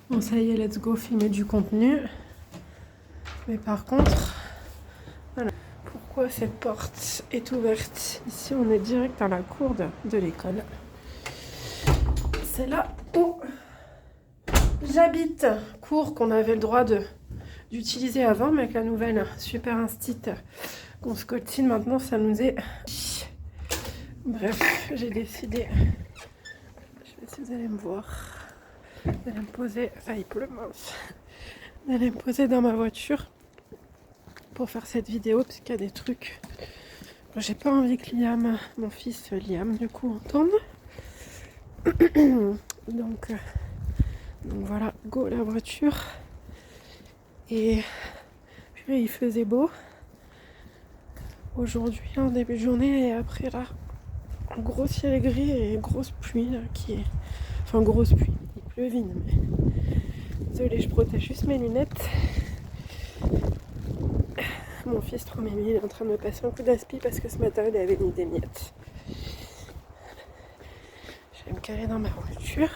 Bon, ça y est, let's go filmer du contenu. Mais par contre, voilà. Pourquoi cette porte est ouverte? Ici, on est direct dans la cour de l'école. C'est là où j'habite. Cour qu'on avait le droit d'utiliser avant, mais avec la nouvelle super instit qu'on se coltine maintenant, ça nous est... Bref, j'ai décidé... Je sais pas si vous allez me voir. D'aller me poser... Ah, il pleut, mince. D'aller me poser dans ma voiture pour faire cette vidéo, parce qu'il y a des trucs... J'ai pas envie que Liam, mon fils Liam, du coup, entende. Donc voilà, go la voiture. Et puis il faisait beau aujourd'hui en début de journée, et après là, gros ciel gris et grosse pluie là, qui est... Enfin grosse pluie, il pleuvine, mais... Désolée, je protège juste mes lunettes. Mon fils trop mimi, il est en train de me passer un coup d'aspi parce que ce matin il avait mis des miettes. Je vais me caler dans ma voiture,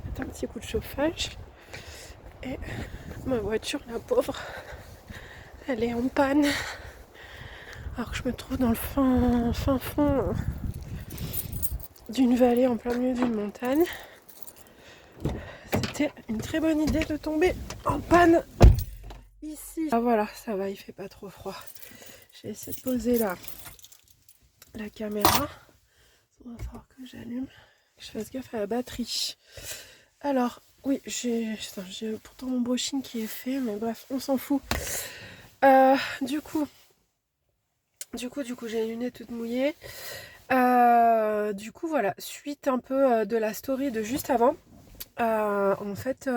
mettre un petit coup de chauffage. Et ma voiture, la pauvre, elle est en panne. Alors que je me trouve dans le fin fond d'une vallée en plein milieu d'une montagne. C'était une très bonne idée de tomber en panne ici. Ah voilà, ça va, il fait pas trop froid. J'ai essayé de poser la caméra. Il va falloir que j'allume, que je fasse gaffe à la batterie. Alors, oui, j'ai pourtant mon brushing qui est fait, mais bref, on s'en fout. Du coup, j'ai les lunettes toutes mouillées. Du coup, voilà, suite un peu de la story de juste avant. En fait,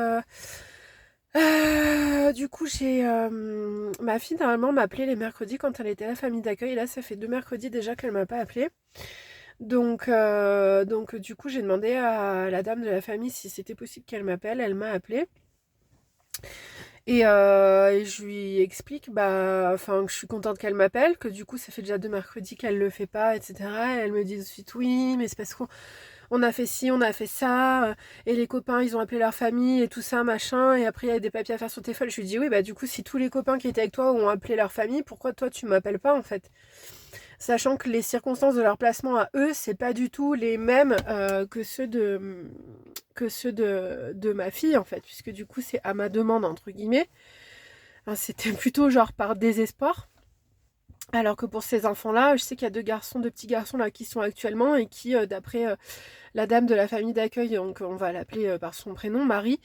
du coup, j'ai ma fille normalement m'appelait les mercredis quand elle était à la famille d'accueil. Là, ça fait 2 mercredis déjà qu'elle m'a pas appelé. Donc du coup, j'ai demandé à la dame de la famille si c'était possible qu'elle m'appelle. Elle m'a appelé. Et je lui explique que je suis contente qu'elle m'appelle, que du coup ça fait déjà 2 mercredis qu'elle le fait pas, etc. Et elle me dit tout de suite oui, mais c'est parce qu'on a fait ci, on a fait ça, et les copains ils ont appelé leur famille et tout ça, machin, et après il y a des papiers à faire sur tes téléphone. Je lui dis oui, bah du coup si tous les copains qui étaient avec toi ont appelé leur famille, pourquoi toi tu m'appelles pas en fait? Sachant que les circonstances de leur placement à eux, c'est pas du tout les mêmes que ceux de ma fille en fait, puisque du coup c'est à ma demande entre guillemets. Enfin, c'était plutôt genre par désespoir. Alors que pour ces enfants-là, je sais qu'il y a deux petits garçons là qui sont actuellement et qui, d'après la dame de la famille d'accueil, donc on va l'appeler par son prénom, Marie,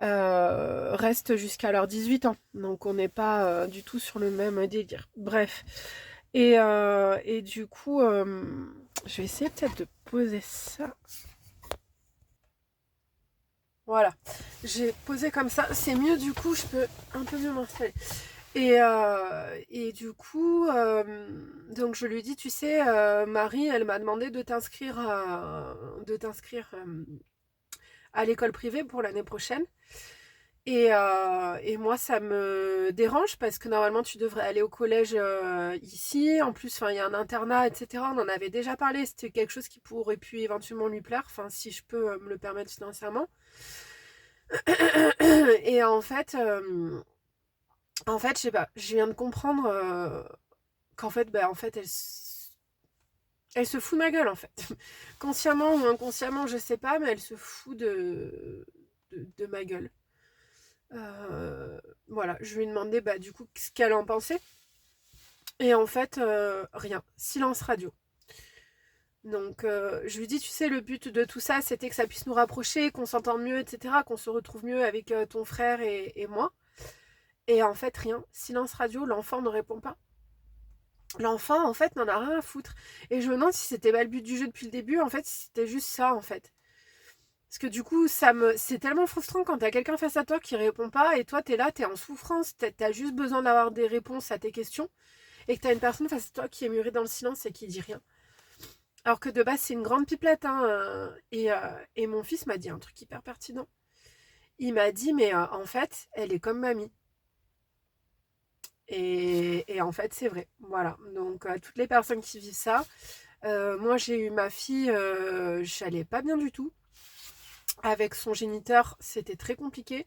restent jusqu'à leurs 18 ans. Donc on n'est pas du tout sur le même délire. Bref. Et du coup, je vais essayer peut-être de poser ça. Voilà. J'ai posé comme ça. C'est mieux du coup, je peux un peu mieux m'installer. Et du coup, donc je lui dis, tu sais, Marie, elle m'a demandé de t'inscrire à l'école privée pour l'année prochaine. Et moi, ça me dérange parce que normalement, tu devrais aller au collège ici. En plus, il y a un internat, etc. On en avait déjà parlé. C'était quelque chose qui pourrait pu éventuellement lui plaire. Enfin, si je peux me le permettre financièrement. Et en fait, je sais pas. Je viens de comprendre qu'en fait, elle se fout de ma gueule, en fait. Consciemment ou inconsciemment, je sais pas, mais elle se fout de ma gueule. Voilà, je lui ai demandé du coup ce qu'elle en pensait. Et en fait, rien. Silence radio. Donc je lui dis, tu sais, le but de tout ça, c'était que ça puisse nous rapprocher, qu'on s'entende mieux, etc. Qu'on se retrouve mieux avec ton frère et moi. Et en fait, rien. Silence radio, l'enfant ne répond pas. L'enfant, en fait, n'en a rien à foutre. Et je me demande si c'était pas le but du jeu depuis le début, en fait, si c'était juste ça, en fait. Parce que du coup, c'est tellement frustrant quand t'as quelqu'un face à toi qui répond pas et toi, t'es là, t'es en souffrance, t'as juste besoin d'avoir des réponses à tes questions et que t'as une personne face à toi qui est murée dans le silence et qui dit rien. Alors que de base, c'est une grande pipelette, hein. Et mon fils m'a dit un truc hyper pertinent. Il m'a dit, mais en fait, elle est comme mamie. Et en fait, c'est vrai. Voilà. Donc, toutes les personnes qui vivent ça, moi, j'ai eu ma fille, j'allais pas bien du tout. avec son géniteur, c'était très compliqué.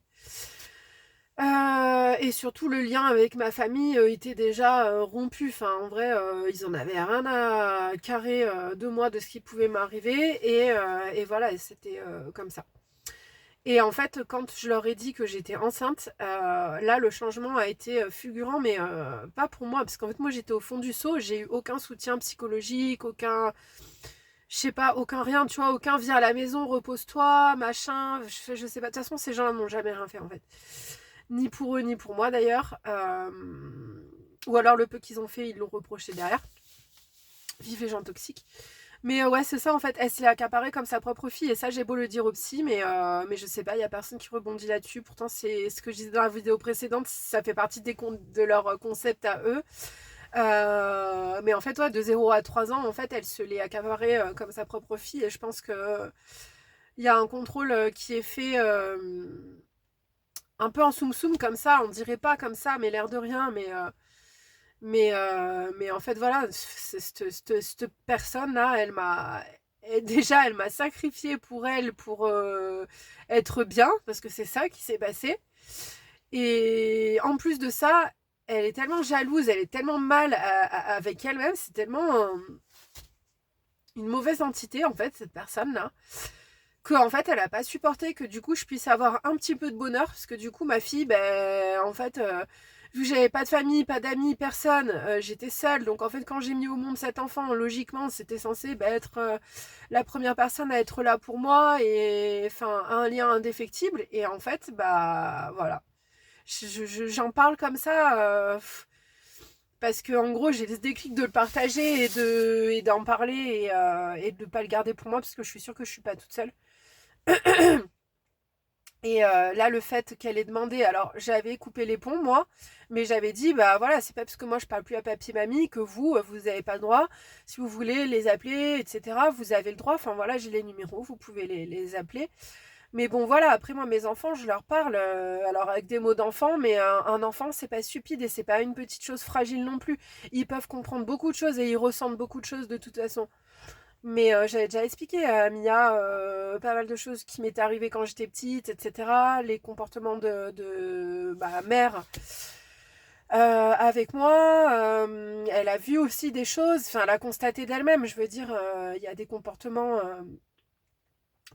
Et surtout, le lien avec ma famille était déjà rompu. Enfin, en vrai, ils en avaient rien à carrer de moi, de ce qui pouvait m'arriver. Et voilà, et c'était comme ça. Et en fait, quand je leur ai dit que j'étais enceinte, là, le changement a été fulgurant, mais pas pour moi, parce qu'en fait, moi, j'étais au fond du seau, j'ai eu aucun soutien psychologique, aucun, je sais pas, aucun rien, tu vois, aucun viens à la maison, repose-toi, machin, je sais pas, de toute façon, ces gens-là n'ont jamais rien fait, en fait. Ni pour eux, ni pour moi, d'ailleurs. Ou alors, le peu qu'ils ont fait, ils l'ont reproché derrière. Vive les gens toxiques. Mais ouais, c'est ça en fait. Elle se l'est accaparée comme sa propre fille. Et ça, j'ai beau le dire au psy, mais je sais pas, il y a personne qui rebondit là-dessus. Pourtant, c'est ce que je disais dans la vidéo précédente, ça fait partie de leur concept à eux. Mais en fait, ouais, de 0 à 3 ans, en fait, elle se l'est accaparée comme sa propre fille. Et je pense que il y a un contrôle qui est fait un peu en soum-soum comme ça. On dirait pas comme ça, mais l'air de rien. Mais en fait, voilà, cette personne-là, déjà, elle m'a sacrifié pour elle, pour être bien, parce que c'est ça qui s'est passé. Et en plus de ça, elle est tellement jalouse, elle est tellement mal avec elle-même, c'est tellement une mauvaise entité, en fait, cette personne-là, qu'en fait, elle a pas supporté que du coup, je puisse avoir un petit peu de bonheur, parce que du coup, ma fille, ben, en fait, vu que j'avais pas de famille, pas d'amis, personne, j'étais seule. Donc, en fait, quand j'ai mis au monde cet enfant, logiquement, c'était censé ben, être la première personne à être là pour moi, et enfin, un lien indéfectible. Et en fait, bah, voilà. J'en parle comme ça, parce que en gros, j'ai ce déclic de le partager et d'en parler et de pas le garder pour moi, parce que je suis sûre que je suis pas toute seule. Et là, le fait qu'elle ait demandé, alors j'avais coupé les ponts moi, mais j'avais dit, bah voilà, c'est pas parce que moi je parle plus à papy mamie que vous n'avez pas le droit. Si vous voulez les appeler, etc., vous avez le droit. Enfin voilà, j'ai les numéros, vous pouvez les appeler. Mais bon, voilà, après moi, mes enfants, je leur parle, alors avec des mots d'enfant, mais un enfant, c'est pas stupide et c'est pas une petite chose fragile non plus. Ils peuvent comprendre beaucoup de choses et ils ressentent beaucoup de choses de toute façon. Mais j'avais déjà expliqué à Mia pas mal de choses qui m'étaient arrivées quand j'étais petite, etc. Les comportements de ma mère avec moi. Elle a vu aussi des choses, enfin, elle a constaté d'elle-même. Je veux dire, il y a des comportements,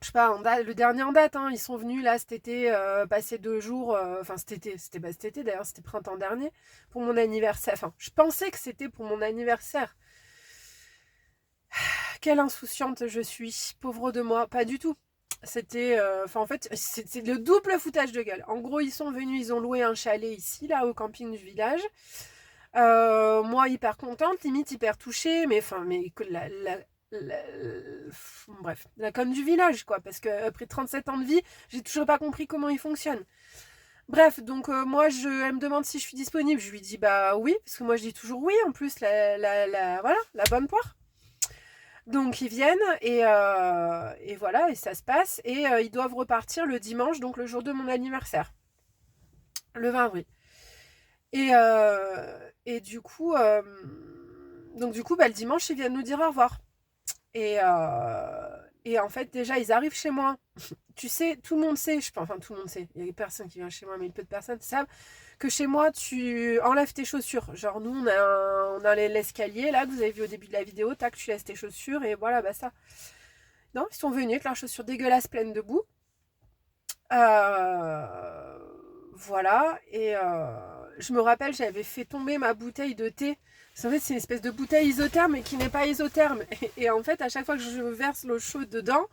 je sais pas, le dernier en date, hein, ils sont venus là cet été, passer 2 jours, enfin cet été, c'était pas cet été d'ailleurs, c'était printemps dernier, pour mon anniversaire. Enfin, je pensais que c'était pour mon anniversaire. Quelle insouciante je suis, pauvre de moi, pas du tout. C'était, enfin en fait, c'est le double foutage de gueule. En gros, ils sont venus, ils ont loué un chalet ici, là, au camping du village. Moi, hyper contente, limite hyper touchée, mais enfin, mais que la- bref, la conne du village, quoi, parce que après 37 ans de vie, j'ai toujours pas compris comment il fonctionne. Bref, donc moi, elle me demande si je suis disponible. Je lui dis bah oui, parce que moi je dis toujours oui. En plus, voilà, la bonne poire. Donc ils viennent et voilà, et ça se passe. Et ils doivent repartir le dimanche, donc le jour de mon anniversaire, le 20 avril. Et du coup, bah, le dimanche, ils viennent nous dire au revoir. Et en fait, déjà, ils arrivent chez moi. Tu sais, tout le monde sait, je pense, enfin tout le monde sait, il y a personne qui vient chez moi, mais peu de personnes savent que chez moi, tu enlèves tes chaussures. Genre, nous, on a l'escalier, là, que vous avez vu au début de la vidéo, tac, tu laisses tes chaussures, et voilà, bah ça. Non, ils sont venus avec leurs chaussures dégueulasses pleines de boue. Euh, voilà, et je me rappelle, j'avais fait tomber ma bouteille de thé. En fait, c'est une espèce de bouteille isotherme, mais qui n'est pas isotherme. Et en fait, à chaque fois que je verse l'eau chaude dedans,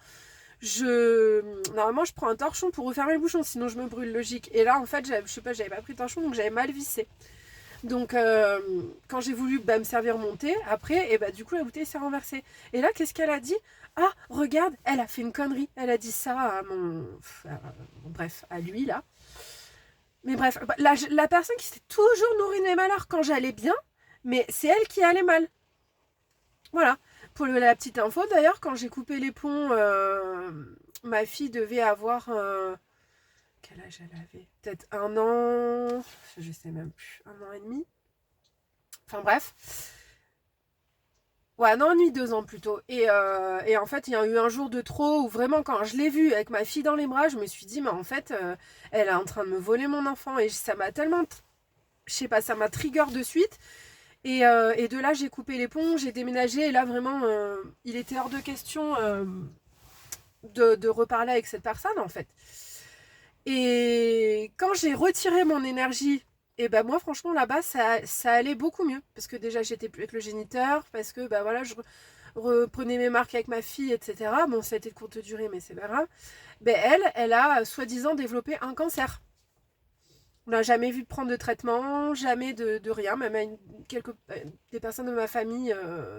normalement je prends un torchon pour refermer le bouchon, sinon je me brûle, logique. Et là en fait je sais pas, j'avais pas pris le torchon, donc j'avais mal vissé. Donc quand j'ai voulu me servir mon thé après, et bah du coup la bouteille s'est renversée. Et là qu'est-ce qu'elle a dit? Ah regarde, elle a fait une connerie, elle a dit ça à bref, à lui là. Mais bref, la personne qui s'est toujours nourrie de mes malheurs quand j'allais bien, mais c'est elle qui allait mal. Voilà. Pour la petite info, d'ailleurs, quand j'ai coupé les ponts, ma fille devait avoir... quel âge elle avait? Peut-être 1 an... Je sais même plus. 1 an et demi. Enfin bref. Ouais, non, nuit, 2 ans plutôt. Et en fait, il y a eu un jour de trop où vraiment, quand je l'ai vue avec ma fille dans les bras, je me suis dit, mais en fait, elle est en train de me voler mon enfant. Et ça m'a tellement, je sais pas, ça m'a trigger de suite. Et de là, j'ai coupé les ponts, j'ai déménagé. Et là, vraiment, il était hors de question de reparler avec cette personne, en fait. Et quand j'ai retiré mon énergie, et ben moi franchement là-bas ça allait beaucoup mieux parce que déjà j'étais plus avec le géniteur, parce que ben voilà, je reprenais mes marques avec ma fille, etc. Bon, ça a été de courte durée, mais c'est pas grave. Ben elle a soi-disant développé un cancer. On n'a jamais vu de prendre de traitement, jamais de rien. Même des personnes de ma famille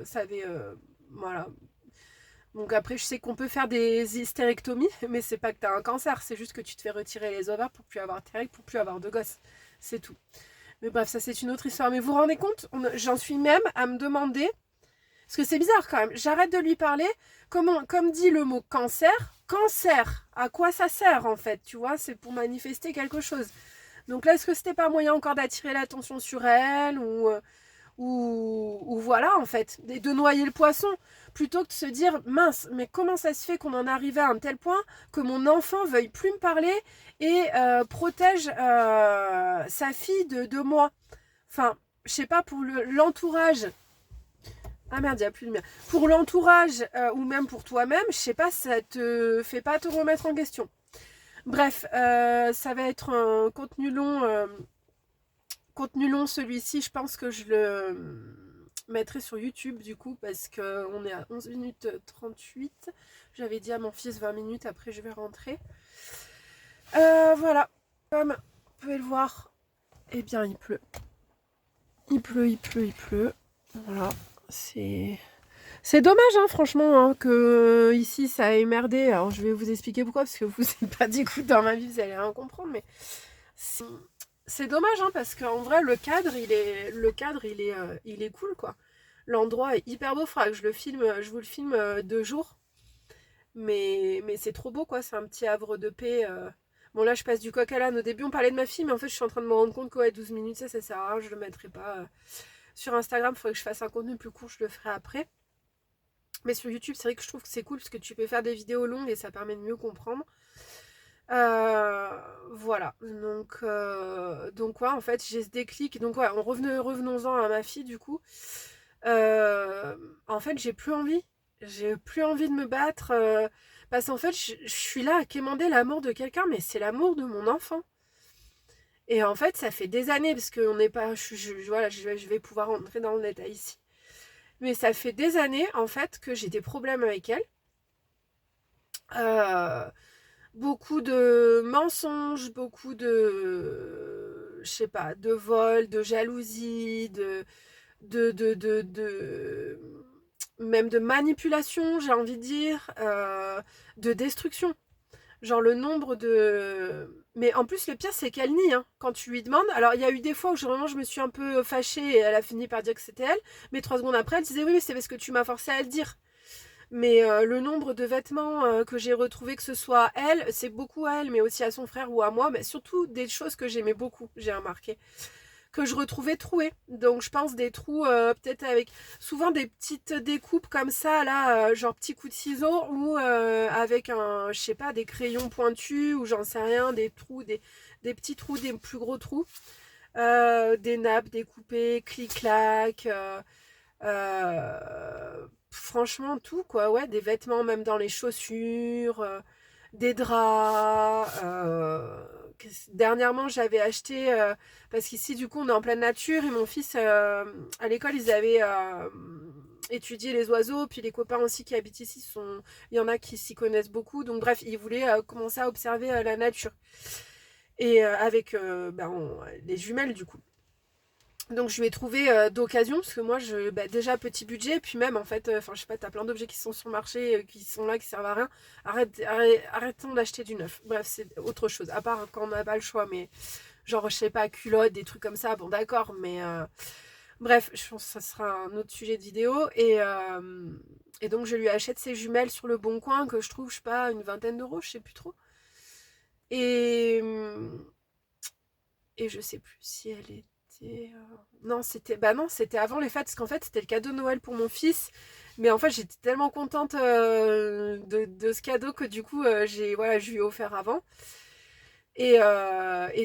savaient, voilà. Donc après, je sais qu'on peut faire des hystérectomies, mais c'est pas que tu as un cancer, c'est juste que tu te fais retirer les ovaires pour plus avoir tes règles, pour plus avoir de gosses. C'est tout. Mais bref, ça c'est une autre histoire. Mais vous vous rendez compte, j'en suis même à me demander, parce que c'est bizarre quand même, j'arrête de lui parler, comme dit le mot cancer, cancer, à quoi ça sert en fait, tu vois, c'est pour manifester quelque chose. Donc là, est-ce que c'était pas moyen encore d'attirer l'attention sur elle, ou voilà en fait, de noyer le poisson, plutôt que de se dire mince, mais comment ça se fait qu'on en arrive à un tel point que mon enfant veuille plus me parler et protège sa fille de moi. Enfin, je sais pas, pour l'entourage. Ah merde, il n'y a plus de mien. Pour l'entourage ou même pour toi-même, je sais pas, ça te fait pas te remettre en question. Bref, ça va être un contenu long celui-ci. Je pense que je le mettrai sur YouTube du coup, parce qu'on est à 11 minutes 38. J'avais dit à mon fils 20 minutes, après je vais rentrer. Voilà, comme vous pouvez le voir, eh bien il pleut. Il pleut, il pleut, il pleut. Voilà, c'est dommage, hein, franchement, hein, que ici ça ait merdé. Alors je vais vous expliquer pourquoi, parce que vous n'êtes pas d'écoute dans ma vie, vous allez rien comprendre, mais c'est dommage, hein, parce qu'en vrai le cadre il est cool, quoi. L'endroit est hyper beau, faudra que je vous le filme 2 jours. Mais c'est trop beau, quoi. C'est un petit havre de paix. Bon, là, je passe du coq à l'âne. Au début, on parlait de ma fille, mais en fait, je suis en train de me rendre compte que ouais, 12 minutes, ça sert à rien. Je le mettrai pas sur Instagram. Il faudrait que je fasse un contenu plus court. Je le ferai après. Mais sur YouTube, c'est vrai que je trouve que c'est cool parce que tu peux faire des vidéos longues et ça permet de mieux comprendre. Voilà. Donc ouais, en fait, j'ai ce déclic. Donc ouais, revenons-en à ma fille, du coup. En fait, j'ai plus envie. J'ai plus envie de me battre. Parce qu'en fait, je suis là à quémander l'amour de quelqu'un, mais c'est l'amour de mon enfant. Et en fait, ça fait des années, parce qu'on n'est pas. Voilà, je vais pouvoir rentrer dans le détail ici. Mais ça fait des années, en fait, que j'ai des problèmes avec elle. Euh, Beaucoup de mensonges, beaucoup de. Je sais pas, de vols, de jalousie, de même de manipulation, j'ai envie de dire, de destruction. Genre le nombre de... Mais en plus, le pire, c'est qu'elle nie, hein, quand tu lui demandes. Alors, il y a eu des fois où vraiment je me suis un peu fâchée et elle a fini par dire que c'était elle. Mais 3 secondes après, elle disait oui, mais c'est parce que tu m'as forcé à le dire. Mais le nombre de vêtements que j'ai retrouvés, que ce soit elle, c'est beaucoup à elle, mais aussi à son frère ou à moi. Mais surtout des choses que j'aimais beaucoup, j'ai remarqué, que je retrouvais trouées. Donc je pense des trous peut-être avec souvent des petites découpes comme ça là, genre petits coups de ciseaux, ou avec un, je sais pas, des crayons pointus, ou j'en sais rien, des trous, des petits trous, des plus gros trous, des nappes découpées, clic-clac, franchement tout quoi, ouais, des vêtements même dans les chaussures, des draps. Dernièrement, j'avais acheté, parce qu'ici, du coup, on est en pleine nature, et mon fils, à l'école, ils avaient étudié les oiseaux, puis les copains aussi qui habitent ici, il y en a qui s'y connaissent beaucoup. Donc, bref, ils voulaient commencer à observer la nature. Et avec les jumelles, du coup. Donc je lui ai trouvé d'occasion, parce que moi déjà petit budget, puis même en fait, enfin je sais pas, t'as plein d'objets qui sont sur le marché, qui sont là, qui servent à rien. Arrêtons d'acheter du neuf. Bref, c'est autre chose, à part quand on n'a pas le choix, mais genre je sais pas, culottes, des trucs comme ça, bon d'accord, mais bref, je pense que ça sera un autre sujet de vidéo. Et donc je lui achète ses jumelles sur le Bon Coin, que je trouve, je sais pas, une vingtaine d'euros, je sais plus trop. Et, et je sais plus si elle est Non, c'était avant les fêtes, parce qu'en fait, c'était le cadeau de Noël pour mon fils. Mais en fait, j'étais tellement contente de ce cadeau que du coup, je lui ai offert avant. Et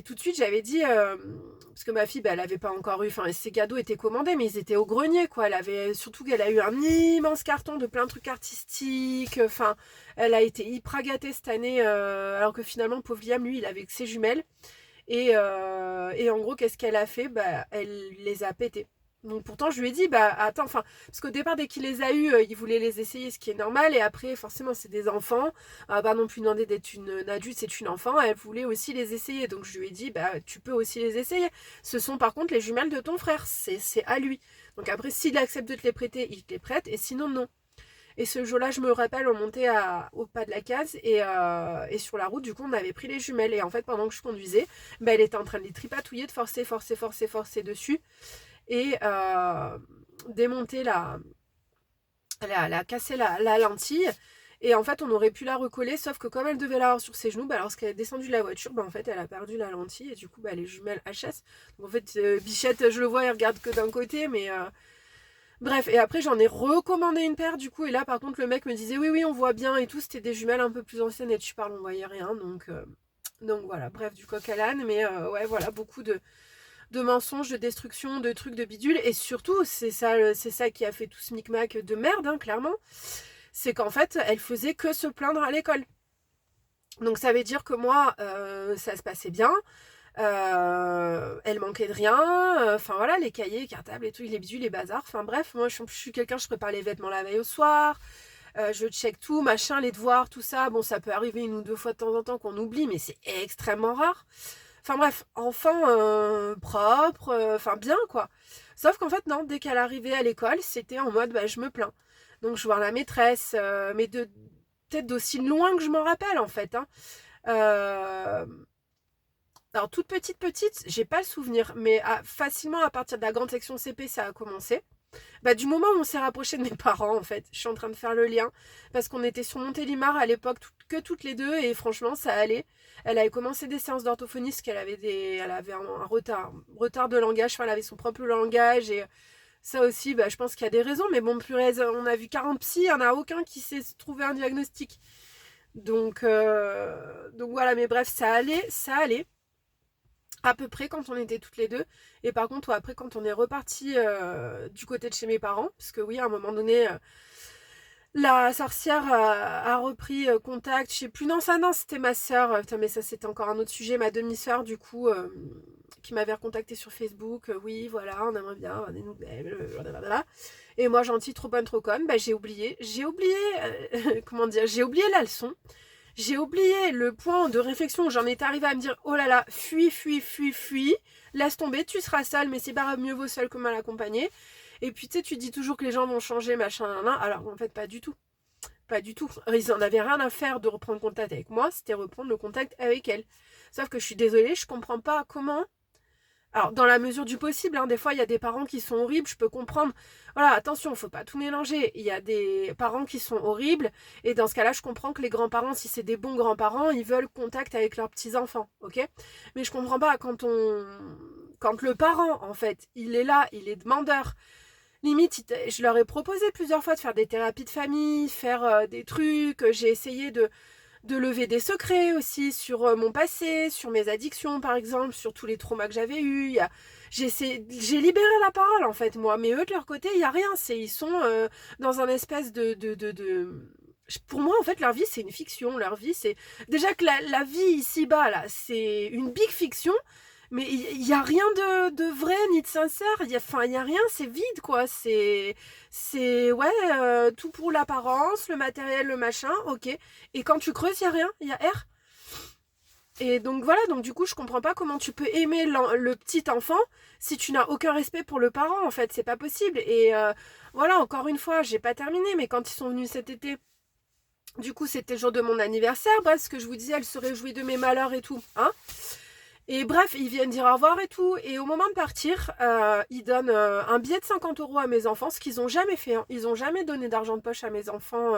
tout de suite, j'avais dit, parce que ma fille, elle avait pas encore eu, enfin, ses cadeaux étaient commandés, mais ils étaient au grenier, quoi. Surtout qu'elle a eu un immense carton de plein de trucs artistiques. Enfin, elle a été hyper gâtée cette année, alors que finalement, pauvre Liam, lui, il avait que ses jumelles. Et en gros, qu'est-ce qu'elle a fait? Elle les a pétés. Donc pourtant, je lui ai dit, attends, enfin, parce qu'au départ, dès qu'il les a eus, il voulait les essayer, ce qui est normal. Et après, forcément, c'est des enfants. Elle va pas non plus demander d'être une adulte, c'est une enfant. Elle voulait aussi les essayer. Donc je lui ai dit, tu peux aussi les essayer. Ce sont par contre les jumelles de ton frère. C'est à lui. Donc après, s'il accepte de te les prêter, il te les prête. Et sinon, non. Et ce jour-là, je me rappelle, on montait au pas de la case et sur la route, du coup, on avait pris les jumelles. Et en fait, pendant que je conduisais, elle était en train de les tripatouiller, de forcer dessus et démonter casser la lentille. Et en fait, on aurait pu la recoller, sauf que comme elle devait l'avoir sur ses genoux, lorsqu'elle est descendue de la voiture, en fait, elle a perdu la lentille et du coup, les jumelles HS. Donc en fait, Bichette, je le vois, elle regarde que d'un côté, mais bref, et après j'en ai recommandé une paire du coup, et là par contre le mec me disait oui on voit bien et tout, c'était des jumelles un peu plus anciennes et tu parles on voyait rien, donc voilà, bref, du coq à l'âne, mais ouais voilà, beaucoup de mensonges, de destruction, de trucs de bidule, et surtout c'est ça qui a fait tout ce micmac de merde, hein, clairement, c'est qu'en fait elle faisait que se plaindre à l'école. Donc ça veut dire que moi ça se passait bien, elle manquait de rien, enfin voilà, les cahiers, les cartables et tout, les bidules, les bazars, enfin bref, moi je suis quelqu'un, je prépare les vêtements la veille au soir, je check tout, machin, les devoirs, tout ça, bon ça peut arriver une ou deux fois de temps en temps qu'on oublie, mais c'est extrêmement rare. Enfin bref, enfant propre, enfin bien quoi. Sauf qu'en fait non, dès qu'elle arrivait à l'école, c'était en mode je me plains. Donc je vois la maîtresse, mais peut-être d'aussi loin que je m'en rappelle en fait, hein. Euh, alors toute petite, j'ai pas le souvenir, mais facilement à partir de la grande section CP, ça a commencé. Du moment où on s'est rapproché de mes parents, en fait, je suis en train de faire le lien, parce qu'on était sur Montélimar à l'époque, que toutes les deux, et franchement, ça allait. Elle avait commencé des séances d'orthophonie, parce elle avait un retard de langage, enfin, elle avait son propre langage, et ça aussi, je pense qu'il y a des raisons, mais bon, purée, on a vu 40 psys, il n'y en a aucun qui s'est trouvé un diagnostic. Donc voilà, mais bref, ça allait à peu près quand on était toutes les deux. Et par contre, après, quand on est reparti du côté de chez mes parents, parce que oui, à un moment donné, la sorcière a repris contact. Je sais plus, non, c'était ma soeur. Putain, mais ça, c'était encore un autre sujet. Ma demi-soeur, du coup, qui m'avait recontacté sur Facebook. Oui, voilà, on aimerait bien avoir des nouvelles. Blablabla. Et moi, gentille, trop bonne, trop conne, j'ai oublié. Comment dire, j'ai oublié la leçon. J'ai oublié le point de réflexion où j'en étais arrivée à me dire oh là là, fuis, laisse tomber, tu seras seule, mais c'est pas grave, mieux vaut seul que mal accompagné. Et puis tu sais, tu dis toujours que les gens vont changer, machin, alors en fait, pas du tout. Pas du tout. Ils en avaient rien à faire de reprendre contact avec moi, c'était reprendre le contact avec elle. Sauf que je suis désolée, je comprends pas comment. Alors, dans la mesure du possible, hein, des fois, il y a des parents qui sont horribles, je peux comprendre. Voilà, attention, il ne faut pas tout mélanger. Il y a des parents qui sont horribles, et dans ce cas-là, je comprends que les grands-parents, si c'est des bons grands-parents, ils veulent contact avec leurs petits-enfants, ok? Mais je comprends pas quand le parent, en fait, il est là, il est demandeur. Limite, je leur ai proposé plusieurs fois de faire des thérapies de famille, faire des trucs. J'ai essayé de lever des secrets aussi sur mon passé, sur mes addictions par exemple, sur tous les traumas que j'avais eus. J'ai libéré la parole en fait moi, mais eux de leur côté il n'y a rien, ils sont dans un espèce Pour moi en fait leur vie c'est une fiction, leur vie c'est... Déjà que la vie ici-bas là c'est une big fiction, mais il n'y a rien de vrai ni de sincère, il y a rien, c'est vide quoi, ouais, tout pour l'apparence, le matériel, le machin, ok. Et quand tu creuses, il n'y a rien, il y a R. Et donc voilà, donc du coup, je comprends pas comment tu peux aimer le petit enfant si tu n'as aucun respect pour le parent, en fait, c'est pas possible. Et voilà, encore une fois, j'ai pas terminé, mais quand ils sont venus cet été, du coup, c'était le jour de mon anniversaire, bref, ce que je vous disais, elle se réjouit de mes malheurs et tout, hein. Et bref, ils viennent dire au revoir et tout. Et au moment de partir, ils donnent un billet de 50 € à mes enfants, ce qu'ils n'ont jamais fait, hein. Ils n'ont jamais donné d'argent de poche à mes enfants,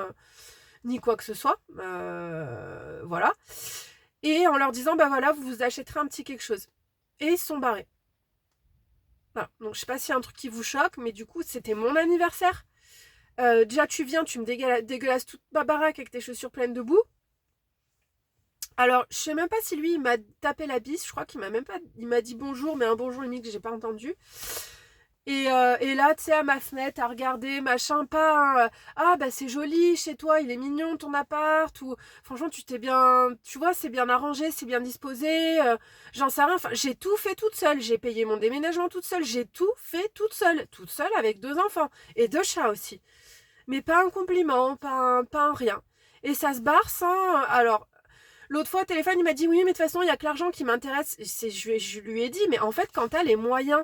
ni quoi que ce soit. Voilà. Et en leur disant, voilà, vous vous achèterez un petit quelque chose. Et ils se sont barrés. Voilà. Donc je sais pas s'il y a un truc qui vous choque, mais du coup c'était mon anniversaire. Déjà tu viens, tu me dégueulasses toute ma baraque avec tes chaussures pleines de boue. Alors je sais même pas si lui il m'a tapé la bise, je crois qu'il m'a même pas, il m'a dit bonjour, mais un bonjour limite que j'ai pas entendu. Et là, tu sais, à ma fenêtre, à regarder, machin, pas ah bah c'est joli chez toi, il est mignon ton appart, ou franchement tu t'es bien, tu vois, c'est bien arrangé, c'est bien disposé, j'en sais rien, enfin j'ai tout fait toute seule, j'ai payé mon déménagement toute seule, j'ai tout fait toute seule avec 2 enfants, et 2 chats aussi. Mais pas un compliment, pas un rien. Et ça se barre sans, alors, l'autre fois au téléphone il m'a dit oui mais de toute façon il y a que l'argent qui m'intéresse, je lui ai dit mais en fait quand t'as les moyens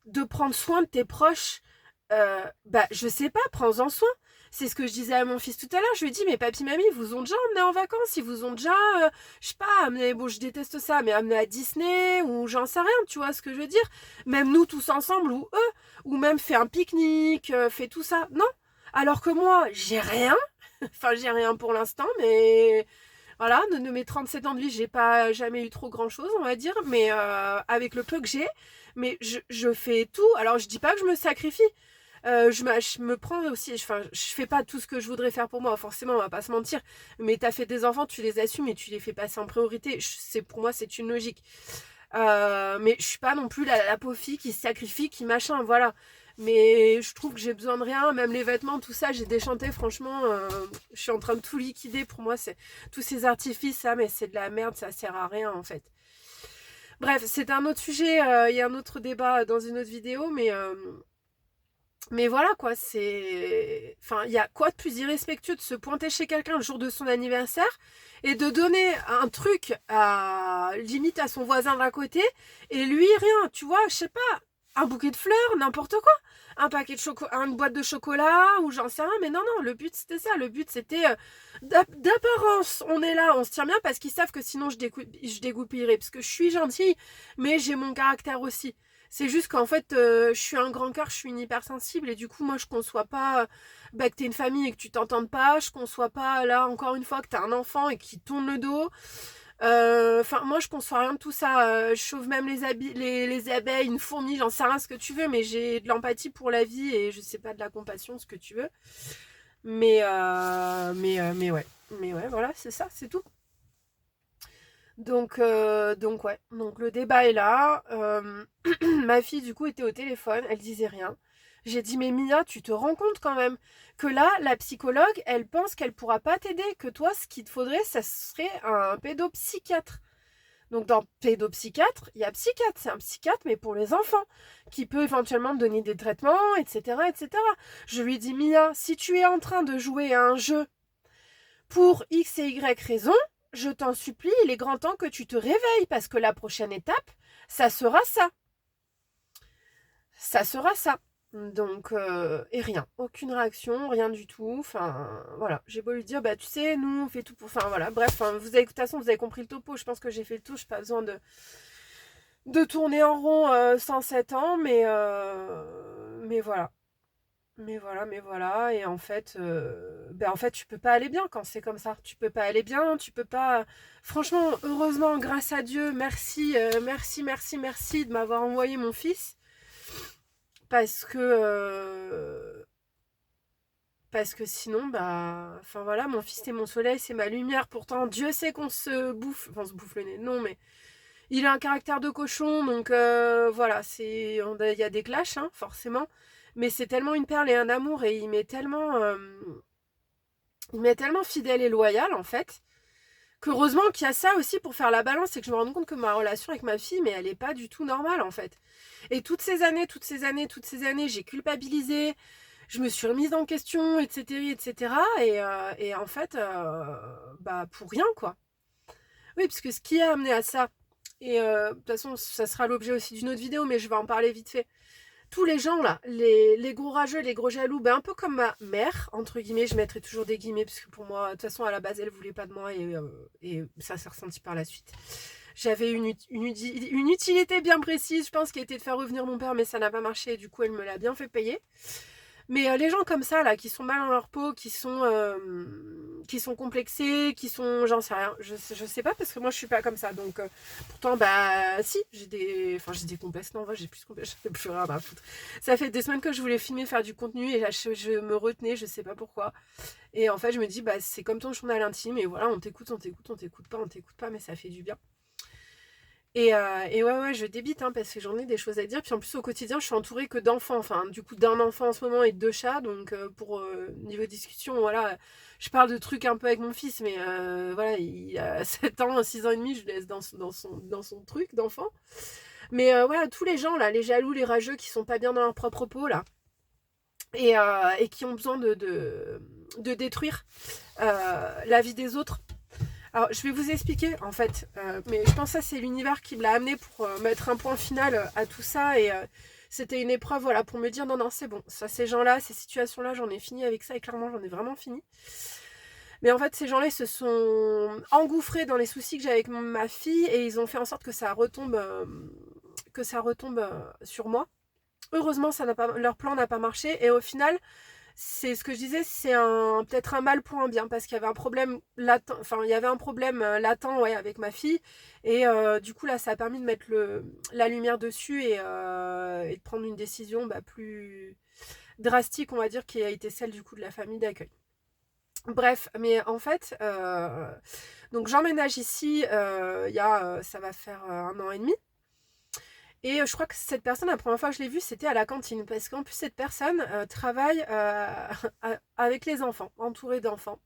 de prendre soin de tes proches, bah je sais pas, prends-en soin. C'est ce que je disais à mon fils tout à l'heure. Je lui ai dit, mais papy, mamie, ils vous ont déjà emmené en vacances, ils vous ont déjà, je sais pas, amené, bon, je déteste ça, mais amené à Disney, ou j'en sais rien, tu vois ce que je veux dire. Même nous tous ensemble, ou eux, ou même fait un pique-nique, fait tout ça. Non. Alors que moi, j'ai rien. Enfin, j'ai rien pour l'instant, mais voilà, de mes 37 ans de vie, j'ai pas jamais eu trop grand chose, on va dire, mais avec le peu que j'ai, mais je fais tout. Alors, je dis pas que je me sacrifie. Je me prends aussi, enfin, je fais pas tout ce que je voudrais faire pour moi, forcément, on va pas se mentir. Mais t'as fait des enfants, tu les assumes et tu les fais passer en priorité. Pour moi, c'est une logique. Mais je suis pas non plus la pauvre fille qui se sacrifie, qui machin, voilà. Mais je trouve que j'ai besoin de rien, même les vêtements, tout ça, j'ai déchanté, franchement, je suis en train de tout liquider. Pour moi, c'est tous ces artifices, ça, mais c'est de la merde, ça sert à rien en fait. Bref, c'est un autre sujet, il y a un autre débat dans une autre vidéo, mais voilà quoi, c'est. Enfin, il y a quoi de plus irrespectueux de se pointer chez quelqu'un le jour de son anniversaire et de donner un truc à limite à son voisin d'à côté et lui rien, tu vois, je sais pas, un bouquet de fleurs, n'importe quoi, un paquet de une boîte de chocolat ou j'en sais rien, mais non, non, le but c'était ça, le but c'était d'apparence, on est là, on se tient bien parce qu'ils savent que sinon je dégoupillerai parce que je suis gentille, mais j'ai mon caractère aussi. C'est juste qu'en fait, je suis un grand cœur, je suis une hypersensible et du coup, moi, je conçois pas que t'es une famille et que tu t'entendes pas. Je conçois pas, là, encore une fois, que t'as un enfant et qui tourne le dos. Enfin, moi, je conçois rien de tout ça. Je sauve même les abeilles, une fourmi, j'en sais rien ce que tu veux, mais j'ai de l'empathie pour la vie et je sais pas de la compassion, ce que tu veux. Mais ouais. Mais ouais, voilà, c'est ça, c'est tout. Donc ouais, donc le débat est là. Ma fille du coup était au téléphone, elle disait rien. J'ai dit mais Mia, tu te rends compte quand même que là, la psychologue, elle pense qu'elle pourra pas t'aider, que toi, ce qu'il te faudrait, ça serait un pédopsychiatre. Donc dans pédopsychiatre, il y a psychiatre, c'est un psychiatre mais pour les enfants, qui peut éventuellement te donner des traitements, etc., etc. Je lui dis Mia, si tu es en train de jouer à un jeu pour X et Y raison, je t'en supplie, il est grand temps que tu te réveilles parce que la prochaine étape, ça sera ça. Ça sera ça. Donc, et rien. Aucune réaction, rien du tout. Enfin, voilà. J'ai beau lui dire, bah, tu sais, nous, on fait tout pour. Enfin, voilà. Bref, de toute façon, vous avez compris le topo. Je pense que j'ai fait le tour. Je n'ai pas besoin de tourner en rond 107 ans. Mais voilà. Mais voilà. Et en fait, tu peux pas aller bien quand c'est comme ça. Tu peux pas aller bien, tu peux pas. Franchement, heureusement, grâce à Dieu, merci, merci de m'avoir envoyé mon fils. Parce que sinon, bah. Enfin voilà, mon fils c'est mon soleil, c'est ma lumière. Pourtant, Dieu sait qu'on se bouffe. Enfin, on se bouffe le nez. Non, mais il a un caractère de cochon, donc voilà, il y a des clashs, hein, forcément. Mais c'est tellement une perle et un amour, et il m'est tellement fidèle et loyal, en fait, qu'heureusement qu'il y a ça aussi pour faire la balance, et que je me rends compte que ma relation avec ma fille, mais elle est pas du tout normale, en fait. Et toutes ces années, j'ai culpabilisé, je me suis remise en question, etc., etc., et en fait, bah, pour rien, quoi. Oui, parce que ce qui a amené à ça, et de toute façon, ça sera l'objet aussi d'une autre vidéo, mais je vais en parler vite fait. Tous les gens là, les gros rageux, les gros jaloux, ben un peu comme ma mère, entre guillemets, je mettrai toujours des guillemets, parce que pour moi, de toute façon, à la base, elle voulait pas de moi, et ça s'est ressenti par la suite. J'avais une utilité bien précise, je pense, qui a été de faire revenir mon père, mais ça n'a pas marché, et du coup, elle me l'a bien fait payer. Mais les gens comme ça, là, qui sont mal dans leur peau, qui sont complexés, qui sont... J'en sais rien. Je sais pas, parce que moi, je suis pas comme ça. Donc, pourtant, bah, si, j'ai des complexes. Non, en vrai, j'ai plus de complexes. J'en ai plus rien à foutre. Ça fait des semaines que je voulais filmer, faire du contenu, et là, je me retenais, je sais pas pourquoi. Et en fait, je me dis, bah, c'est comme ton journal intime, et voilà, on t'écoute, on t'écoute pas, mais ça fait du bien. Et ouais, je débite, hein, parce que j'en ai des choses à dire. Puis en plus, au quotidien, je suis entourée que d'enfants. Enfin, du coup, d'un enfant en ce moment et de 2 chats. Donc, pour niveau discussion, voilà, je parle de trucs un peu avec mon fils. Mais voilà, il a 7 ans, 6 ans et demi, je le laisse dans son truc d'enfant. Mais voilà, tous les gens, là, les jaloux, les rageux, qui sont pas bien dans leur propre peau, là. Et qui ont besoin de détruire la vie des autres. Alors, je vais vous expliquer, en fait, mais je pense que ça, c'est l'univers qui me l'a amené pour mettre un point final à tout ça, et c'était une épreuve, voilà, pour me dire, non, non, c'est bon, ça, ces gens-là, ces situations-là, j'en ai fini avec ça, et clairement, j'en ai vraiment fini. Mais en fait, ces gens-là, ils se sont engouffrés dans les soucis que j'avais avec ma fille, et ils ont fait en sorte que ça retombe sur moi. Heureusement, leur plan n'a pas marché, et au final, c'est ce que je disais, c'est peut-être un mal pour un bien, parce qu'il y avait un problème latent, latent, ouais, avec ma fille, et du coup là ça a permis de mettre la lumière dessus, et de prendre une décision plus drastique, on va dire, qui a été celle du coup de la famille d'accueil. Bref, mais en fait, donc j'emménage ici, ça va faire 1 an et demi. Et je crois que cette personne, la première fois que je l'ai vue, c'était à la cantine. Parce qu'en plus, cette personne travaille avec les enfants, entourée d'enfants.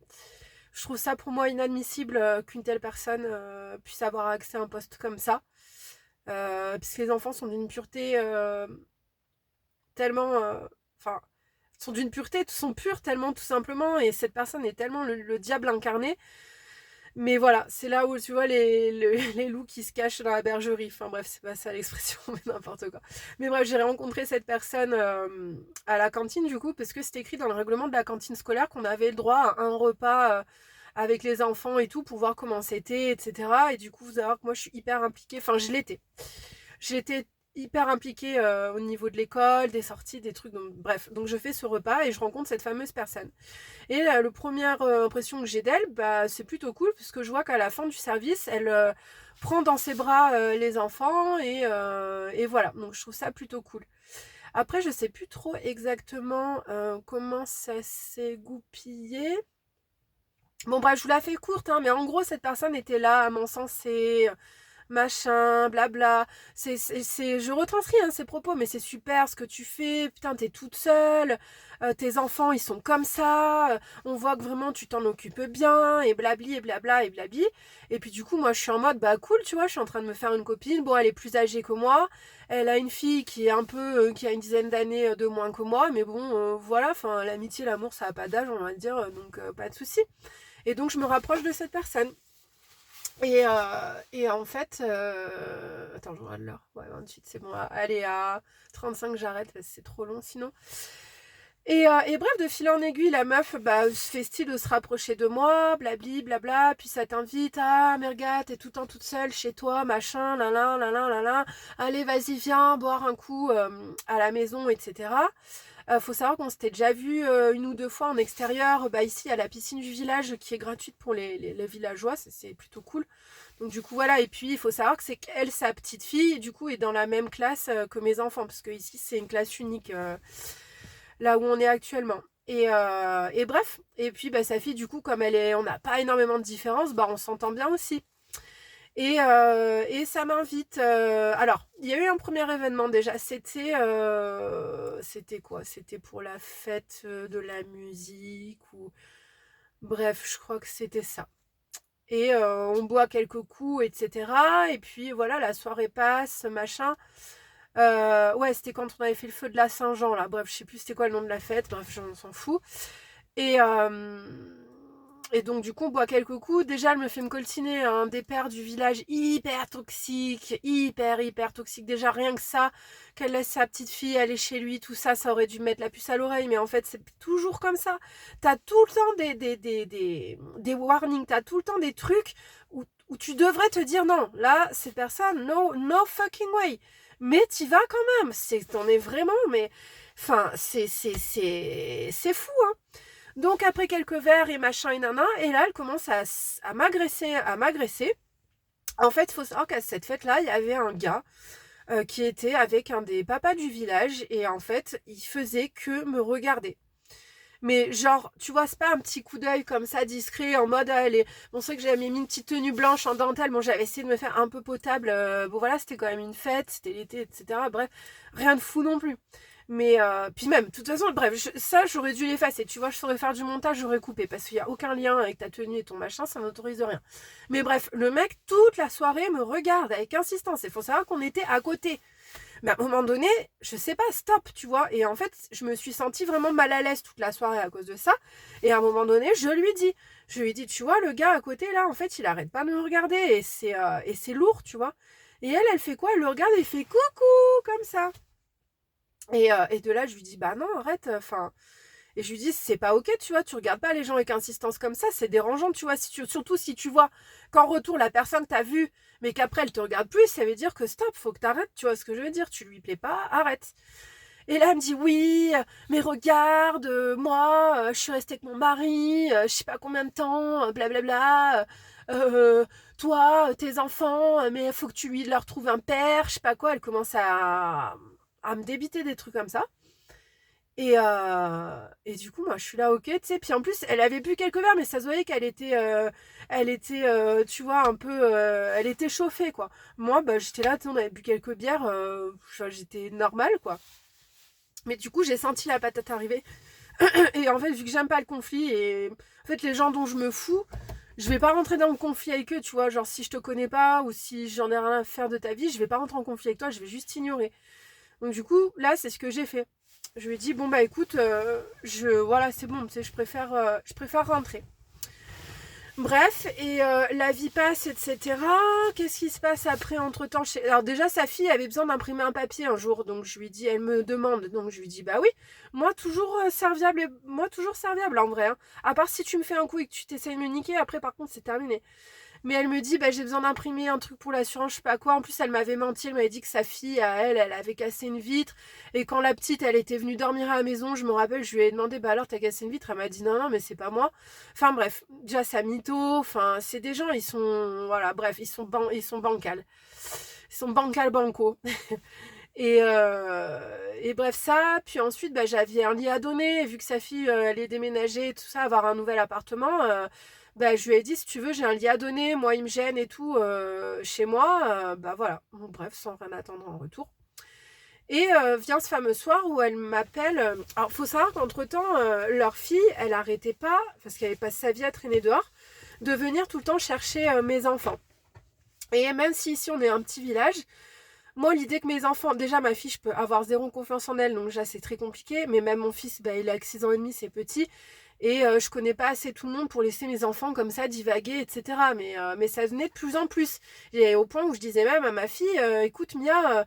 Je trouve ça pour moi inadmissible qu'une telle personne puisse avoir accès à un poste comme ça. Puisque les enfants sont d'une pureté tellement... Enfin, sont d'une pureté, sont purs tellement tout simplement. Et cette personne est tellement le diable incarné. Mais voilà, c'est là où tu vois les loups qui se cachent dans la bergerie. Enfin bref, c'est pas ça l'expression, mais n'importe quoi. Mais bref, j'ai rencontré cette personne à la cantine du coup, parce que c'était écrit dans le règlement de la cantine scolaire qu'on avait le droit à un repas avec les enfants et tout, pour voir comment c'était, etc. Et du coup, vous savez que moi je suis hyper impliquée, enfin je l'étais. J'étais hyper impliquée au niveau de l'école, des sorties, des trucs. Donc, bref, donc je fais ce repas et je rencontre cette fameuse personne. Et la première impression que j'ai d'elle, c'est plutôt cool, puisque je vois qu'à la fin du service, elle prend dans ses bras les enfants, et voilà. Donc je trouve ça plutôt cool. Après, je sais plus trop exactement comment ça s'est goupillé. Bon bref, je vous la fais courte, hein, mais en gros, cette personne était là à m'encenser, machin, blabla. Je retranscris ces propos, mais c'est super ce que tu fais. Putain, t'es toute seule. Tes enfants, ils sont comme ça. On voit que vraiment tu t'en occupes bien, et blabli, et blabla, et blabli. Et puis du coup, moi, je suis en mode, bah cool, tu vois, je suis en train de me faire une copine. Bon, elle est plus âgée que moi. Elle a une fille qui est qui a une dizaine d'années de moins que moi. Mais bon, voilà, enfin, l'amitié, l'amour, ça n'a pas d'âge, on va dire. Donc, pas de souci. Et donc, je me rapproche de cette personne. Et en fait, attends, je regarde l'heure. Ouais, 28, c'est bon. Allez, à 35, j'arrête parce que c'est trop long sinon. Et bref, de fil en aiguille, la meuf se fait style de se rapprocher de moi, blabli, blabla, puis ça t'invite, mais regarde, t'es tout le temps toute seule chez toi, machin, là, allez, vas-y, viens, boire un coup à la maison, etc. Faut savoir qu'on s'était déjà vu 1 ou 2 fois en extérieur, ici à la piscine du village, qui est gratuite pour les villageois, c'est plutôt cool. Donc du coup voilà, et puis il faut savoir que c'est qu'elle, sa petite fille, du coup est dans la même classe que mes enfants, parce que ici c'est une classe unique, là où on est actuellement. Et bref, et puis sa fille, du coup, comme on n'a pas énormément de différence, on s'entend bien aussi. Et ça m'invite. Alors, il y a eu un premier événement déjà. C'était quoi? C'était pour la fête de la musique, ou bref, je crois que c'était ça. Et on boit quelques coups, etc. Et puis voilà, la soirée passe, machin. Ouais, c'était quand on avait fait le feu de la Saint-Jean, là. Bref, je sais plus c'était quoi le nom de la fête. Bref, j'en s'en fous. Et, euh, et donc, du coup, on boit quelques coups. Déjà, elle me fait me coltiner des pères du village hyper toxiques. Hyper toxiques. Déjà, rien que ça, qu'elle laisse sa petite fille aller chez lui, tout ça, ça aurait dû mettre la puce à l'oreille. Mais en fait, c'est toujours comme ça. T'as tout le temps des warnings. T'as tout le temps des trucs où où tu devrais te dire non, là, cette personne, no fucking way. Mais t'y vas quand même. T'en es vraiment, mais... Enfin, c'est fou, hein. Donc après quelques verres et machin et nana, et là, elle commence à m'agresser, En fait, il faut savoir qu'à cette fête-là, il y avait un gars qui était avec un des papas du village, et en fait, il faisait que me regarder. Mais genre, tu vois, c'est pas un petit coup d'œil comme ça, discret, en mode, bon, c'est vrai que j'avais mis une petite tenue blanche en dentelle, bon, j'avais essayé de me faire un peu potable, bon voilà, c'était quand même une fête, c'était l'été, etc. Bref, rien de fou non plus. Mais, puis même, de toute façon, bref, ça, j'aurais dû l'effacer, tu vois, je saurais faire du montage, j'aurais coupé, parce qu'il n'y a aucun lien avec ta tenue et ton machin, ça n'autorise rien. Mais bref, le mec, toute la soirée, me regarde avec insistance, il faut savoir qu'on était à côté. Mais à un moment donné, je sais pas, stop, tu vois. Et en fait, je me suis sentie vraiment mal à l'aise toute la soirée à cause de ça. Et à un moment donné, je lui dis, tu vois, le gars à côté, là, en fait, il arrête pas de me regarder. Et c'est lourd, tu vois. Et elle fait quoi? Elle le regarde et fait coucou, comme ça. Et de là, je lui dis, bah non, arrête, enfin... Et je lui dis, c'est pas ok, tu vois, tu regardes pas les gens avec insistance comme ça, c'est dérangeant, tu vois, surtout si tu vois qu'en retour, la personne t'a vu, mais qu'après, elle te regarde plus, ça veut dire que stop, faut que t'arrêtes, tu vois ce que je veux dire, tu lui plais pas, arrête. Et là, elle me dit, oui, mais regarde, moi, je suis restée avec mon mari, je sais pas combien de temps, blablabla, toi, tes enfants, mais il faut que tu leur trouves un père, je sais pas quoi, elle commence à me débiter des trucs comme ça. Et du coup, moi, je suis là, ok, tu sais. Puis en plus, elle avait bu quelques verres, mais ça se voyait qu'elle était, tu vois, un peu, elle était chauffée, quoi. Moi, bah, j'étais là, tu sais, on avait bu quelques bières, j'étais normale, quoi. Mais du coup, j'ai senti la patate arriver. Et en fait, vu que j'aime pas le conflit, et en fait, les gens dont je me fous, je vais pas rentrer dans le conflit avec eux, tu vois. Genre, si je te connais pas, ou si j'en ai rien à faire de ta vie, je vais pas rentrer en conflit avec toi, je vais juste t'ignorer. Donc du coup, là, c'est ce que j'ai fait. Je lui ai dit, bon bah écoute, voilà, c'est bon, tu sais, je préfère rentrer. Bref, et la vie passe, etc. Qu'est-ce qui se passe après, entre-temps Alors déjà, sa fille avait besoin d'imprimer un papier un jour, donc je lui dis, elle me demande, donc je lui dis, bah oui, moi toujours serviable, en vrai. Hein. À part si tu me fais un coup et que tu t'essayes de me niquer, après par contre c'est terminé. Mais elle me dit, bah, j'ai besoin d'imprimer un truc pour l'assurance, je sais pas quoi. En plus, elle m'avait menti, elle m'avait dit que sa fille, à elle, elle avait cassé une vitre. Et quand la petite, elle était venue dormir à la maison, je me rappelle, je lui ai demandé, bah alors, t'as cassé une vitre? Elle m'a dit, non, non, mais c'est pas moi. Enfin, bref, déjà, ça mytho. Enfin, c'est des gens, ils sont, voilà, bref, ils sont bancals. Ils sont banco. Et bref, ça. Puis ensuite, bah, j'avais un lit à donner. Vu que sa fille, elle est déménagée et tout ça, avoir un nouvel appartement. Bah, je lui ai dit, si tu veux, j'ai un lit à donner, moi il me gêne et tout, chez moi, bah voilà, bon, bref, sans rien attendre en retour. Et vient ce fameux soir où elle m'appelle, alors faut savoir qu'entre-temps, leur fille, elle arrêtait pas, parce qu'elle avait passé sa vie à traîner dehors, de venir tout le temps chercher mes enfants. Et même si ici on est un petit village, moi l'idée que mes enfants, déjà ma fille, je peux avoir zéro confiance en elle, donc déjà c'est très compliqué, mais même mon fils, bah, il a que 6 ans et demi, c'est petit, et je connais pas assez tout le monde pour laisser mes enfants comme ça divaguer, etc. Mais ça venait de plus en plus. Et au point où je disais même à ma fille, écoute Mia,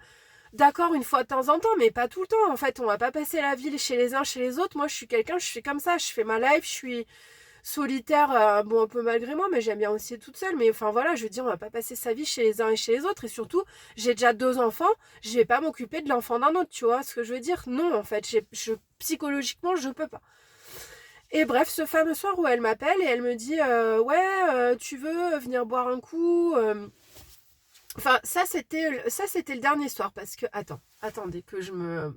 d'accord une fois de temps en temps, mais pas tout le temps. En fait, on va pas passer la vie chez les uns, chez les autres. Moi, je suis quelqu'un, je fais comme ça, je fais ma life, je suis solitaire, bon un peu malgré moi, mais j'aime bien aussi être toute seule. Mais enfin voilà, je veux dire, on va pas passer sa vie chez les uns et chez les autres. Et surtout, j'ai déjà 2 enfants, je vais pas m'occuper de l'enfant d'un autre, tu vois ce que je veux dire? Non, en fait, psychologiquement, je peux pas. Et bref, ce fameux soir où elle m'appelle et elle me dit ouais, tu veux venir boire un coup Enfin, ça c'était le dernier soir parce que attendez que je me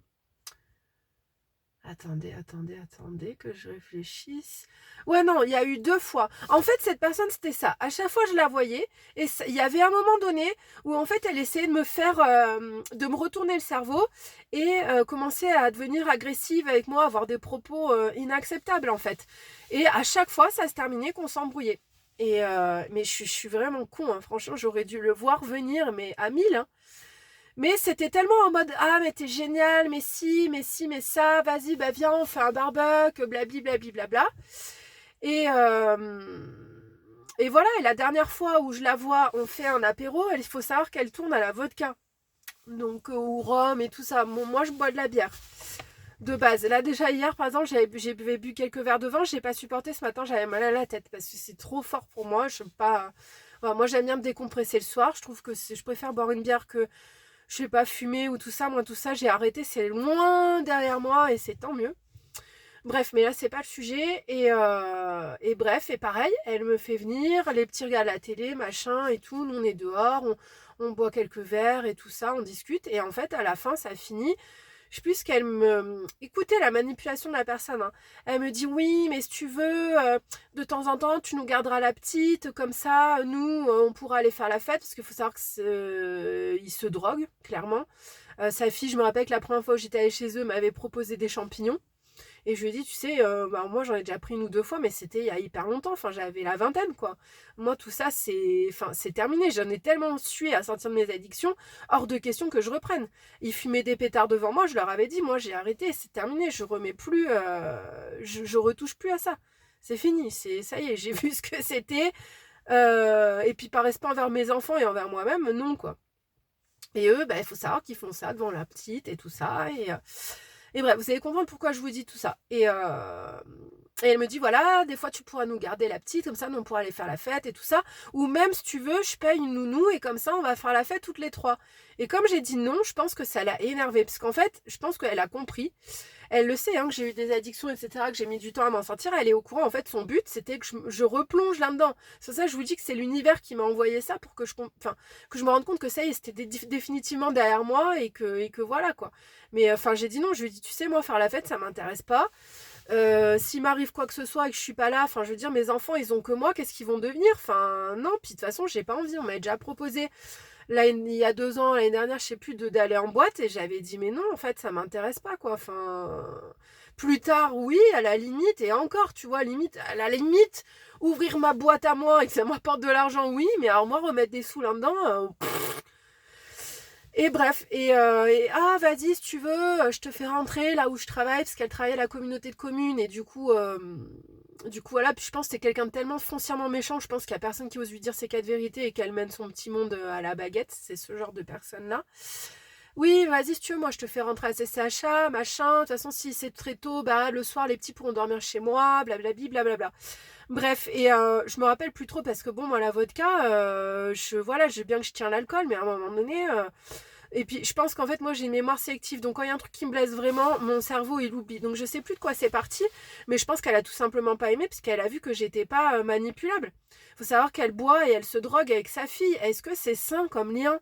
attendez que je réfléchisse. Ouais, non, il y a eu 2 fois. En fait, cette personne, c'était ça. À chaque fois, je la voyais. Et il y avait un moment donné où, en fait, elle essayait de me faire, de me retourner le cerveau et commencer à devenir agressive avec moi, avoir des propos inacceptables, en fait. Et à chaque fois, ça se terminait qu'on s'embrouillait. Mais je suis vraiment con, hein. Franchement, j'aurais dû le voir venir, mais à 1000, hein. Mais c'était tellement en mode ah mais t'es génial, mais si, mais ça, vas-y, bah viens, on fait un barbecue, blabli blabli blabla. Et, et voilà, et la dernière fois où je la vois, on fait un apéro, il faut savoir qu'elle tourne à la vodka. Donc au rhum et tout ça. Bon, moi je bois de la bière. De base. Là déjà hier par exemple j'ai bu quelques verres de vin, j'ai pas supporté ce matin, j'avais mal à la tête parce que c'est trop fort pour moi, je peux pas. Voilà, moi j'aime bien me décompresser le soir, je trouve que je préfère boire une bière que, je sais pas, fumer ou tout ça. Moi tout ça j'ai arrêté, c'est loin derrière moi et c'est tant mieux. Bref, mais là c'est pas le sujet et bref, et pareil, elle me fait venir, les petits regardent la télé, machin et tout, nous on est dehors, on boit quelques verres et tout ça, on discute et en fait à la fin ça finit. Je sais plus ce qu'elle me... Écoutez la manipulation de la personne. Hein. Elle me dit oui, mais si tu veux, de temps en temps, tu nous garderas la petite, comme ça, nous, on pourra aller faire la fête, parce qu'il faut savoir qu'il se drogue, clairement. Sa fille, je me rappelle que la première fois où j'étais allée chez eux, m'avait proposé des champignons. Et je lui ai dit, tu sais, bah, moi j'en ai déjà pris une ou deux fois, mais c'était il y a hyper longtemps, enfin j'avais la vingtaine quoi. Moi tout ça c'est terminé, j'en ai tellement sué à sortir de mes addictions, hors de question que je reprenne. Ils fumaient des pétards devant moi, je leur avais dit, moi j'ai arrêté, c'est terminé, je remets plus, je retouche plus à ça. C'est fini, ça y est, j'ai vu ce que c'était. Et puis par respect envers mes enfants et envers moi-même, non quoi. Et eux, bah, il faut savoir qu'ils font ça devant la petite et tout ça. Et bref, vous allez comprendre pourquoi je vous dis tout ça. Et elle me dit, voilà, des fois tu pourras nous garder la petite, comme ça nous on pourra aller faire la fête et tout ça. Ou même si tu veux, je paye une nounou et comme ça on va faire la fête toutes les trois. Et comme j'ai dit non, je pense que ça l'a énervée. Parce qu'en fait, je pense qu'elle a compris. Elle le sait, hein, que j'ai eu des addictions, etc., que j'ai mis du temps à m'en sortir. Elle est au courant. En fait, son but, c'était que je replonge là-dedans. C'est ça, je vous dis que c'est l'univers qui m'a envoyé ça pour que que je me rende compte que ça y est, c'était définitivement derrière moi et que voilà, quoi. Mais enfin, j'ai dit non. Je lui ai dit, tu sais, moi, faire la fête, ça m'intéresse pas. S'il m'arrive quoi que ce soit et que je suis pas là, enfin je veux dire mes enfants ils ont que moi, qu'est-ce qu'ils vont devenir? Enfin non, puis de toute façon j'ai pas envie, on m'a déjà proposé là il y a 2 ans, l'année dernière, je sais plus, d'aller en boîte et j'avais dit mais non en fait ça m'intéresse pas quoi, enfin plus tard oui à la limite et encore tu vois limite à la limite ouvrir ma boîte à moi et que ça m'apporte de l'argent oui mais alors moi remettre des sous là-dedans et bref, ah vas-y si tu veux, je te fais rentrer là où je travaille, parce qu'elle travaille à la communauté de communes, et du coup voilà, puis je pense que c'est quelqu'un de tellement foncièrement méchant, je pense qu'il n'y a personne qui ose lui dire ses quatre vérités et qu'elle mène son petit monde à la baguette, c'est ce genre de personne-là. Oui, vas-y si tu veux, moi je te fais rentrer à CCHA, machin, de toute façon si c'est très tôt, bah le soir les petits pourront dormir chez moi, blablabli, blablabla. Bref, et je me rappelle plus trop parce que bon, moi la vodka, voilà, j'ai bien que je tiens l'alcool, mais à un moment donné, et puis je pense qu'en fait moi j'ai une mémoire sélective, donc quand il y a un truc qui me blesse vraiment, mon cerveau il oublie. Donc je sais plus de quoi c'est parti, mais je pense qu'elle a tout simplement pas aimé parce qu'elle a vu que j'étais pas manipulable. Faut savoir qu'elle boit et elle se drogue avec sa fille. Est-ce que c'est sain comme lien?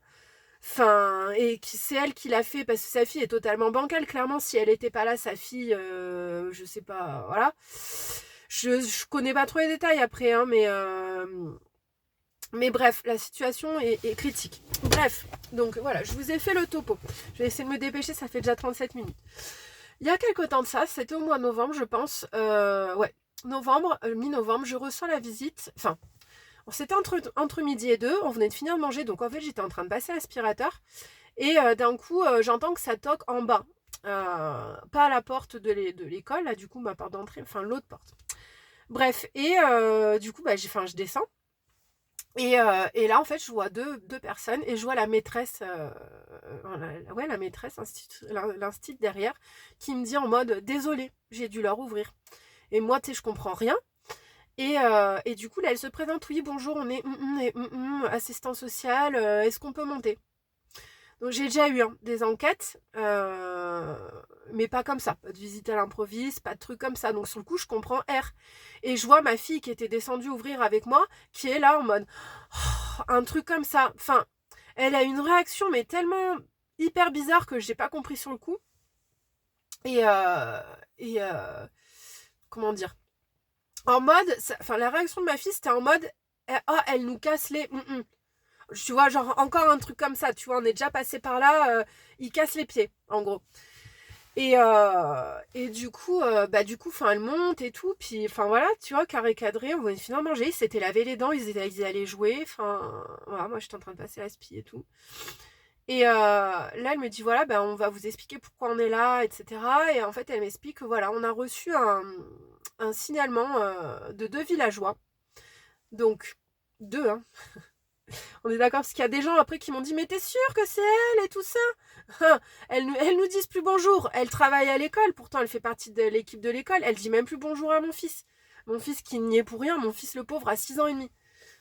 Enfin, et c'est elle qui l'a fait parce que sa fille est totalement bancale. Clairement, si elle était pas là, sa fille, je sais pas, voilà. Je connais pas trop les détails après, hein, mais bref, la situation est critique. Bref, donc voilà, je vous ai fait le topo. Je vais essayer de me dépêcher, ça fait déjà 37 minutes. Il y a quelque temps de ça, c'était au mois de novembre, je pense. Ouais, novembre, mi-novembre, je reçois la visite. Enfin, c'était entre midi et 2, on venait de finir de manger, donc en fait j'étais en train de passer l'aspirateur. Et d'un coup, j'entends que ça toque en bas. Pas à la porte de l'école, là du coup ma porte d'entrée, enfin l'autre porte. Bref, et du coup je descends. Et là, en fait, je vois deux personnes et je vois la maîtresse, la maîtresse, l'instit derrière, qui me dit en mode désolée, j'ai dû leur ouvrir. Et moi, tu sais, je comprends rien. Et du coup, là, elle se présente, oui, bonjour, on est assistant social, est-ce qu'on peut monter? Donc j'ai déjà eu des enquêtes, mais pas comme ça. Pas de visite à l'improviste, pas de trucs comme ça. Donc sur le coup, je comprends R. Et je vois ma fille qui était descendue ouvrir avec moi, qui est là en mode un truc comme ça. Enfin, elle a une réaction, mais tellement hyper bizarre que j'ai pas compris sur le coup. Et, euh, et comment dire? En mode, enfin la réaction de ma fille, c'était en mode, elle nous casse les. Tu vois, genre encore un truc comme ça, tu vois, on est déjà passé par là, il casse les pieds, en gros. Et du coup, elle monte et tout, puis enfin voilà, tu vois, carré cadré, on venait finir de manger, ils s'étaient lavé les dents, ils allaient jouer, enfin voilà, moi j'étais en train de passer la spie et tout. Et là, elle me dit voilà, on va vous expliquer pourquoi on est là, etc. Et en fait, elle m'explique que voilà, on a reçu un signalement de 2 villageois, donc 2, hein. On est d'accord, parce qu'il y a des gens après qui m'ont dit mais t'es sûre que c'est elle et tout ça? Elles nous disent plus bonjour. Elle travaille à l'école, pourtant elle fait partie de l'équipe de l'école. Elle dit même plus bonjour à mon fils. Mon fils qui n'y est pour rien, mon fils le pauvre a 6 ans et demi.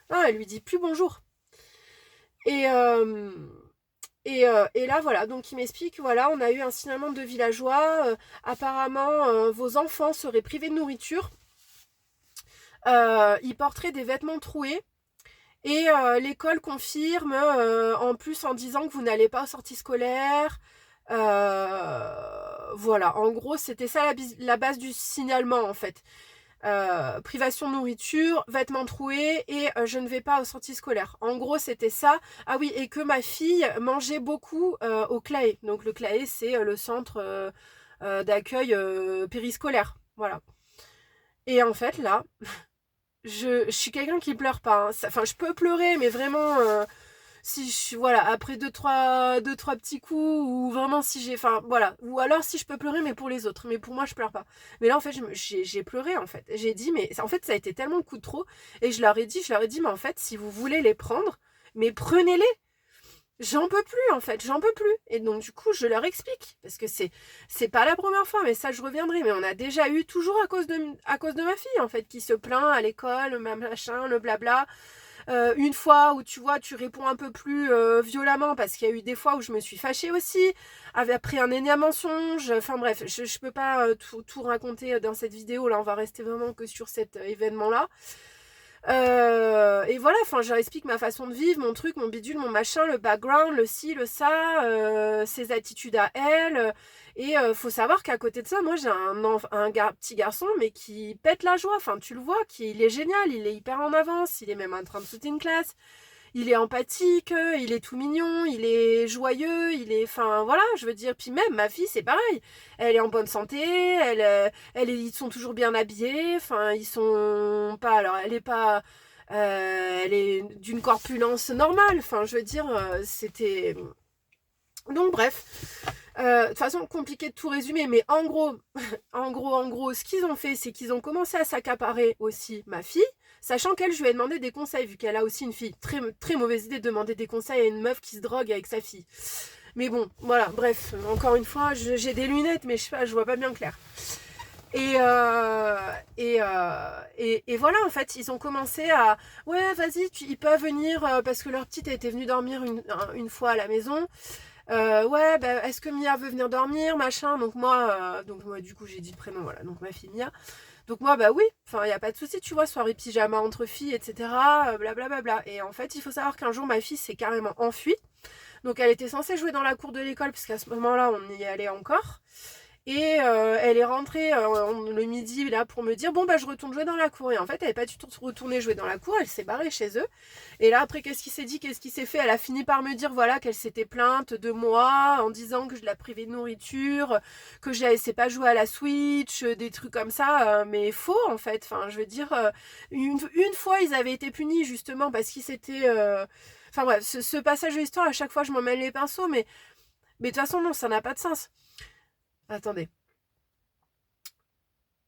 Ah, elle lui dit plus bonjour. Et, et là, voilà, donc il m'explique, voilà, on a eu un signalement de villageois, apparemment, vos enfants seraient privés de nourriture, ils porteraient des vêtements troués, et l'école confirme, en plus en disant que vous n'allez pas aux sorties scolaires. Voilà, en gros, c'était ça la base du signalement, en fait. Privation de nourriture, vêtements troués et je ne vais pas aux sorties scolaires. En gros, c'était ça. Ah oui, et que ma fille mangeait beaucoup au CLAE. Donc le CLAE, c'est le centre d'accueil périscolaire. Voilà. Et en fait, là, je suis quelqu'un qui pleure pas. Hein. Enfin, je peux pleurer, mais vraiment, si je, voilà, après deux, trois petits coups, ou vraiment si j'ai, enfin, voilà. Ou alors si je peux pleurer, mais pour les autres. Mais pour moi, je pleure pas. Mais là, en fait, j'ai pleuré, en fait. J'ai dit, mais en fait, ça a été tellement le coup de trop. Et je leur ai dit, mais en fait, si vous voulez les prendre, mais prenez-les. J'en peux plus, en fait, j'en peux plus. Et donc, du coup, je leur explique. Parce que c'est pas la première fois, mais ça, je reviendrai. Mais on a déjà eu, toujours à cause de ma fille, en fait, qui se plaint à l'école, le machin, le blabla. Une fois où tu vois, tu réponds un peu plus violemment, parce qu'il y a eu des fois où je me suis fâchée aussi, après un énième mensonge. Enfin bref, je peux pas tout raconter dans cette vidéo. Là, on va rester vraiment que sur cet événement-là. Et voilà, enfin, je leur explique ma façon de vivre, mon truc, mon bidule, mon machin, le background, le ci, le ça, ses attitudes à elle. Et faut savoir qu'à côté de ça, moi j'ai petit garçon, mais qui pète la joie. Enfin, tu le vois, il est génial, il est hyper en avance, il est même en train de sauter une classe. Il est empathique, il est tout mignon, il est joyeux, il est, enfin voilà, je veux dire. Puis même ma fille, c'est pareil. Elle est en bonne santé, ils sont toujours bien habillés. Enfin, ils sont pas, alors elle est pas, elle est d'une corpulence normale. Enfin, je veux dire, c'était. Donc bref, de toute façon compliqué de tout résumer, mais en gros, en gros, ce qu'ils ont fait, c'est qu'ils ont commencé à s'accaparer aussi ma fille. Sachant qu'elle, je lui ai demandé des conseils, vu qu'elle a aussi une fille. Très, très mauvaise idée de demander des conseils à une meuf qui se drogue avec sa fille. Mais bon, voilà, bref, encore une fois, j'ai des lunettes, mais je sais pas, je vois pas bien clair. Et, et voilà, en fait, ils ont commencé à... Ouais, vas-y, ils peuvent venir, parce que leur petite était venue dormir une fois à la maison. Ouais, bah, est-ce que Mia veut venir dormir, machin. Donc moi, du coup, j'ai dit le prénom, voilà, donc ma fille Mia. Donc moi, bah oui, enfin, il n'y a pas de souci, tu vois, soirée pyjama entre filles, etc. Blablabla. Et en fait, il faut savoir qu'un jour, ma fille s'est carrément enfuie. Donc elle était censée jouer dans la cour de l'école, puisqu'à ce moment-là, on y allait encore. Et elle est rentrée le midi là pour me dire bon bah je retourne jouer dans la cour. Et en fait elle n'est pas du tout retournée jouer dans la cour, elle s'est barrée chez eux. Et là après qu'est-ce qui s'est dit, qu'est-ce qui s'est fait, elle a fini par me dire voilà qu'elle s'était plainte de moi en disant que je la privais de nourriture, que je la laissais pas jouer à la Switch, des trucs comme ça, mais faux en fait. Enfin je veux dire une fois ils avaient été punis justement parce qu'ils s'étaient enfin bref, ce passage de l'histoire à chaque fois je m'en mêle les pinceaux, mais de toute façon non, ça n'a pas de sens. Attendez.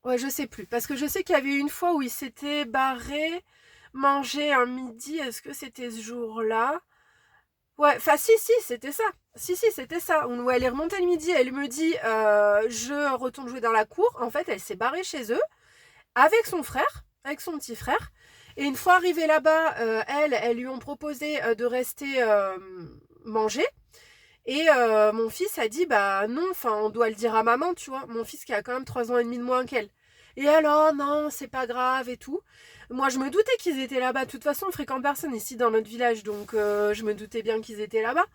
Ouais, je sais plus. Parce que je sais qu'il y avait une fois où il s'était barré manger un midi. Est-ce que c'était ce jour-là? Ouais, enfin si, c'était ça. Si, c'était ça. Où elle est remontée le midi, elle me dit je retourne jouer dans la cour. En fait, elle s'est barrée chez eux avec son frère, avec son petit frère. Et une fois arrivée là-bas, elles lui ont proposé de rester manger. Et mon fils a dit bah non, enfin on doit le dire à maman, tu vois. Mon fils qui a quand même 3 ans et demi de moins qu'elle. Et alors non, c'est pas grave et tout. Moi je me doutais qu'ils étaient là-bas. De toute façon on fréquente personne ici dans notre village, donc je me doutais bien qu'ils étaient là-bas.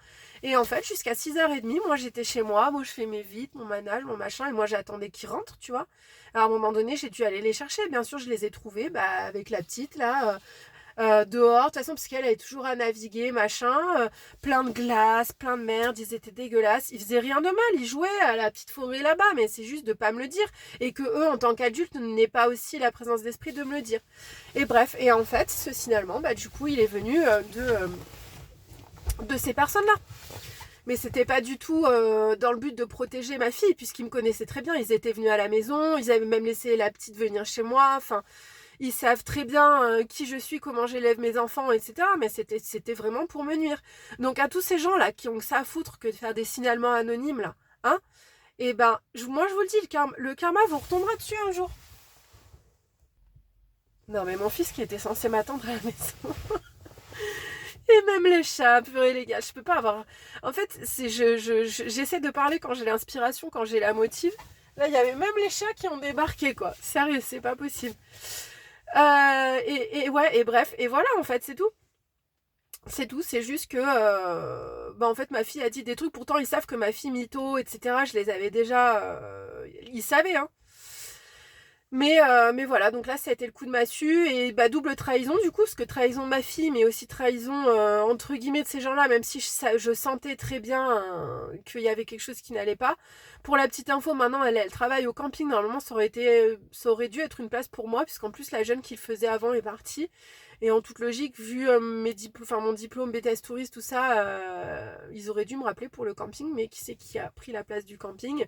Et en fait jusqu'à 6h30, moi j'étais chez moi je fais mes vites, mon manage, mon machin, et moi j'attendais qu'ils rentrent, tu vois. Alors, à un moment donné j'ai dû aller les chercher, bien sûr je les ai trouvés, bah, avec la petite là. Dehors, de toute façon, parce qu'elle avait toujours à naviguer, machin, plein de glace, plein de merde, ils étaient dégueulasses, ils faisaient rien de mal, ils jouaient à la petite forêt là-bas, mais c'est juste de pas me le dire, et que eux, en tant qu'adultes, n'aient pas aussi la présence d'esprit de me le dire. Et bref, et en fait, ce signalement, bah du coup, il est venu de ces personnes-là. Mais c'était pas du tout dans le but de protéger ma fille, puisqu'ils me connaissaient très bien, ils étaient venus à la maison, ils avaient même laissé la petite venir chez moi, enfin... Ils savent très bien qui je suis, comment j'élève mes enfants, etc. Mais c'était vraiment pour me nuire. Donc à tous ces gens-là qui ont que ça à foutre que de faire des signalements anonymes, là, hein, et ben, moi je vous le dis, le karma vous retombera dessus un jour. Non mais mon fils qui était censé m'attendre à la maison. Et même les chats, purée les gars, je peux pas avoir... En fait, j'essaie de parler quand j'ai l'inspiration, quand j'ai la motive. Là, il y avait même les chats qui ont débarqué, quoi. Sérieux, c'est pas possible. Ouais, et bref, et voilà, en fait, c'est tout. C'est tout, c'est juste que... en fait, ma fille a dit des trucs, pourtant ils savent que ma fille mytho, etc., je les avais déjà... ils savaient, hein. Mais voilà, donc là ça a été le coup de massue et double trahison du coup, parce que trahison de ma fille, mais aussi trahison entre guillemets de ces gens-là, même si je sentais très bien qu'il y avait quelque chose qui n'allait pas. Pour la petite info, maintenant elle travaille au camping, normalement ça aurait dû être une place pour moi, puisqu'en plus la jeune qui le faisait avant est partie. Et en toute logique, vu mon diplôme BTS Touriste, tout ça, ils auraient dû me rappeler pour le camping, mais qui c'est qui a pris la place du camping?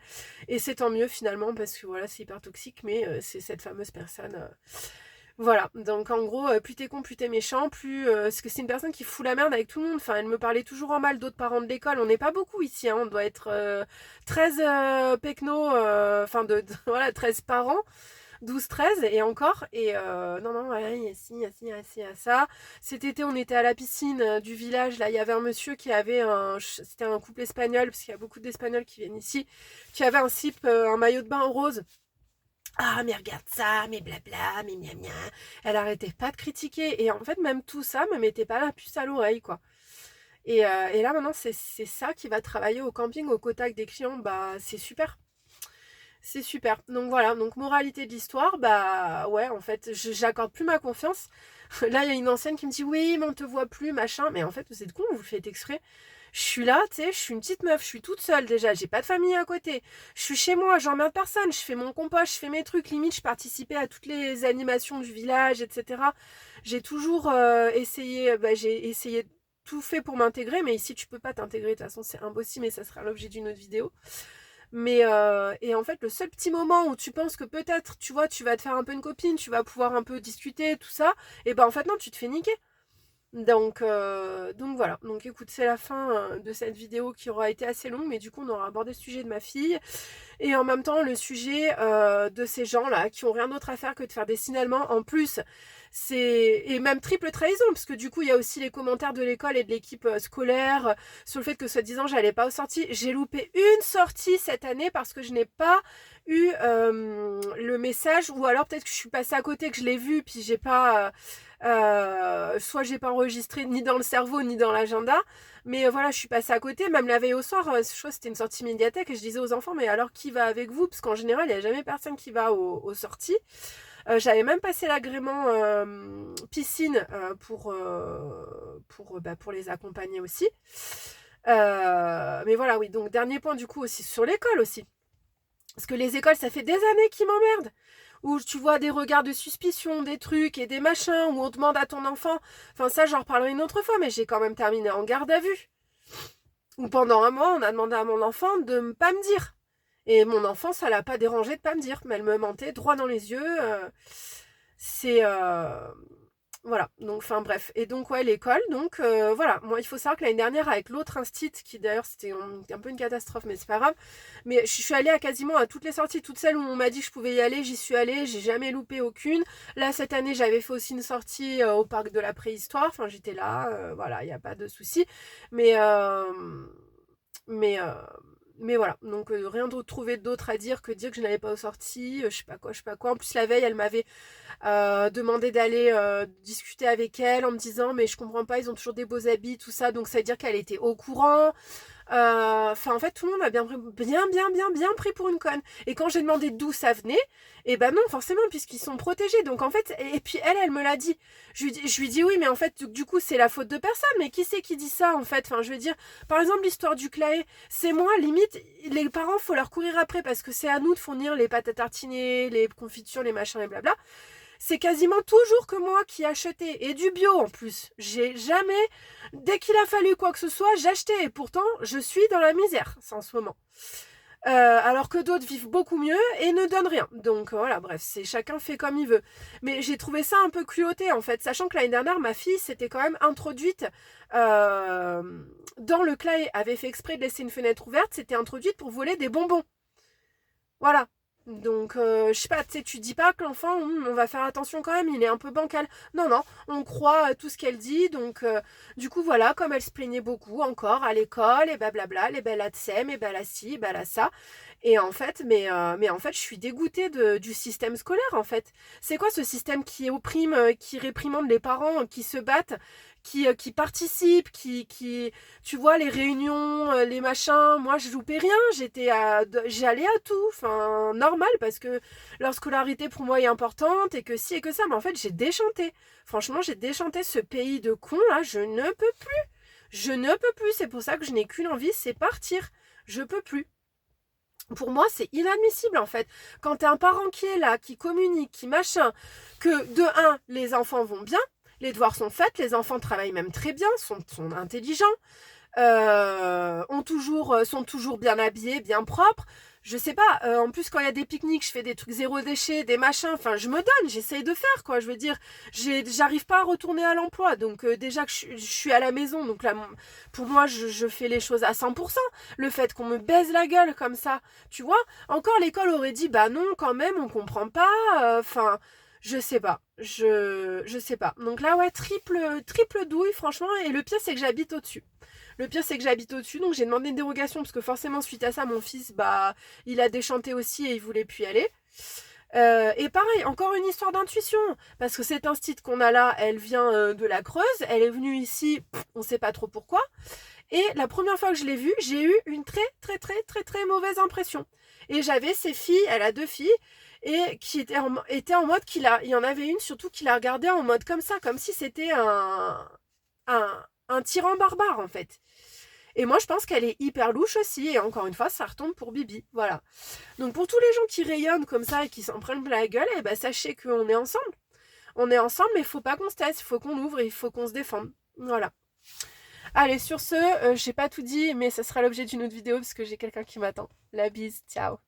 Et c'est tant mieux finalement, parce que voilà, c'est hyper toxique, mais c'est cette fameuse personne. Voilà, donc en gros, plus t'es con, plus t'es méchant, parce que c'est une personne qui fout la merde avec tout le monde. Enfin, elle me parlait toujours en mal d'autres parents de l'école. On n'est pas beaucoup ici, hein. On doit être 13 pecnos, voilà, 13 parents. 12-13 et encore. Et non, ouais, il y a ci, il y a ci, il y a ci, il y a ça. Cet été, on était à la piscine du village. Là, il y avait un monsieur qui avait c'était un couple espagnol, parce qu'il y a beaucoup d'Espagnols qui viennent ici, qui avait un slip, un maillot de bain rose. Ah, mais regarde ça, mais blabla, mais mia mia. Elle arrêtait pas de critiquer. Et en fait, même tout ça me mettait pas la puce à l'oreille, quoi. Et là, maintenant, c'est ça qui va travailler au camping, au contact des clients. Bah, c'est super. C'est super. Donc voilà, donc moralité de l'histoire, bah ouais, en fait, j'accorde plus ma confiance. Là, il y a une ancienne qui me dit oui, mais on te voit plus, machin. Mais en fait, vous êtes con, vous le faites exprès. Je suis là, tu sais, je suis une petite meuf, je suis toute seule déjà, j'ai pas de famille à côté. Je suis chez moi, j'emmerde personne, je fais mon compost, je fais mes trucs, limite, je participais à toutes les animations du village, etc. J'ai toujours j'ai essayé tout fait pour m'intégrer, mais ici tu peux pas t'intégrer, de toute façon c'est impossible, mais ça sera l'objet d'une autre vidéo. Et en fait, le seul petit moment où tu penses que peut-être, tu vois, tu vas te faire un peu une copine, tu vas pouvoir un peu discuter, tout ça, et ben en fait non, tu te fais niquer. Donc voilà. Donc écoute, c'est la fin de cette vidéo qui aura été assez longue, mais du coup on aura abordé le sujet de ma fille et en même temps le sujet de ces gens-là qui ont rien d'autre à faire que de faire des signalements. En plus, et même triple trahison, parce que du coup il y a aussi les commentaires de l'école et de l'équipe scolaire sur le fait que soi-disant j'allais pas aux sorties. J'ai loupé une sortie cette année parce que je n'ai pas eu le message, ou alors peut-être que je suis passée à côté, que je l'ai vu, puis j'ai pas... soit j'ai pas enregistré ni dans le cerveau ni dans l'agenda, mais voilà, je suis passée à côté. Même la veille au soir, je crois que c'était une sortie médiathèque, et je disais aux enfants, mais alors qui va avec vous? Parce qu'en général, il n'y a jamais personne qui va aux sorties. J'avais même passé l'agrément piscine pour les accompagner aussi. Mais voilà, oui, donc dernier point du coup aussi sur l'école aussi. Parce que les écoles, ça fait des années qu'ils m'emmerdent. Où tu vois des regards de suspicion, des trucs et des machins, où on demande à ton enfant... Enfin ça, j'en reparlerai une autre fois, mais j'ai quand même terminé en garde à vue. Où pendant un mois, on a demandé à mon enfant de ne pas me dire. Et mon enfant, ça l'a pas dérangé de pas me dire. Mais elle me mentait droit dans les yeux. C'est... Voilà, donc enfin bref. Et donc ouais, l'école, donc voilà. Moi, il faut savoir que l'année dernière, avec l'autre instit, qui d'ailleurs c'était un peu une catastrophe, mais c'est pas grave, mais je suis allée à quasiment à toutes les sorties, toutes celles où on m'a dit que je pouvais y aller, j'y suis allée, j'ai jamais loupé aucune. Là, cette année, j'avais fait aussi une sortie au parc de la préhistoire, enfin j'étais là, voilà, il n'y a pas de souci. Mais... mais mais voilà, donc rien d'autre trouvé d'autre à dire que je n'allais pas aux sorties, je sais pas quoi, je sais pas quoi. En plus la veille, elle m'avait demandé d'aller discuter avec elle en me disant mais je comprends pas, ils ont toujours des beaux habits, tout ça, donc ça veut dire qu'elle était au courant. Enfin en fait tout le monde m'a bien pris pour une conne. Et quand j'ai demandé d'où ça venait, et ben non forcément puisqu'ils sont protégés. Donc en fait, et puis elle me l'a dit. Je lui dis oui mais en fait du coup c'est la faute de personne. Mais qui c'est qui dit ça en fait? Enfin je veux dire, par exemple l'histoire du claé, c'est moi limite, les parents faut leur courir après parce que c'est à nous de fournir les pâtes à tartiner, les confitures, les machins et blabla. C'est quasiment toujours que moi qui achetais, et du bio en plus. J'ai jamais, dès qu'il a fallu quoi que ce soit, j'achetais. Et pourtant, je suis dans la misère en ce moment. Alors que d'autres vivent beaucoup mieux et ne donnent rien. Donc voilà, bref, c'est chacun fait comme il veut. Mais j'ai trouvé ça un peu culotté en fait, sachant que l'année dernière, ma fille s'était quand même introduite dans le clay, avait fait exprès de laisser une fenêtre ouverte, s'était introduite pour voler des bonbons. Voilà. Donc, je sais pas, tu sais, tu dis pas que l'enfant, on va faire attention quand même, il est un peu bancal. Non, non, on croit à tout ce qu'elle dit. Donc, du coup, voilà, comme elle se plaignait beaucoup encore à l'école, et blablabla, les belles adsem, et ben là ci, ben là ça. Et en fait, mais en fait, je suis dégoûtée du système scolaire, en fait. C'est quoi ce système qui opprime, qui réprimande les parents, qui se battent, qui participent, tu vois, les réunions, les machins, moi je loupais rien, j'allais à tout, enfin normal parce que leur scolarité pour moi est importante et que si et que ça, mais en fait j'ai déchanté. Franchement, j'ai déchanté ce pays de cons là, je ne peux plus. Je ne peux plus, c'est pour ça que je n'ai qu'une envie, c'est partir. Je peux plus. Pour moi, c'est inadmissible en fait. Quand t'es un parent qui est là, qui communique, qui machin, que de un, les enfants vont bien, les devoirs sont faits, les enfants travaillent même très bien, sont intelligents, sont toujours bien habillés, bien propres. Je sais pas, en plus quand il y a des pique-niques, je fais des trucs zéro déchet, des machins, enfin je me donne, j'essaye de faire quoi, je veux dire, j'arrive pas à retourner à l'emploi, donc déjà que je suis à la maison, donc là pour moi je fais les choses à 100%, le fait qu'on me baise la gueule comme ça, tu vois, encore l'école aurait dit bah non quand même on comprend pas, enfin je sais pas, je sais pas, donc là ouais triple douille franchement, et le pire c'est que j'habite au-dessus. Le pire, c'est que j'habite au-dessus, donc j'ai demandé une dérogation parce que forcément, suite à ça, mon fils, bah, il a déchanté aussi et il voulait plus y aller. Et pareil, encore une histoire d'intuition, parce que cette instite qu'on a là, elle vient de la Creuse, elle est venue ici, on sait pas trop pourquoi. Et la première fois que je l'ai vue, j'ai eu une très mauvaise impression. Et j'avais ces filles, elle a 2 filles, et qui étaient en mode il y en avait une surtout qui la regardait en mode comme ça, comme si c'était un tyran barbare en fait. Et moi, je pense qu'elle est hyper louche aussi. Et encore une fois, ça retombe pour Bibi. Voilà. Donc, pour tous les gens qui rayonnent comme ça et qui s'en prennent plein la gueule, eh ben, sachez qu'on est ensemble. On est ensemble, mais il faut pas qu'on se taise. Il faut qu'on ouvre et il faut qu'on se défende. Voilà. Allez, sur ce, j'ai pas tout dit, mais ça sera l'objet d'une autre vidéo parce que j'ai quelqu'un qui m'attend. La bise. Ciao.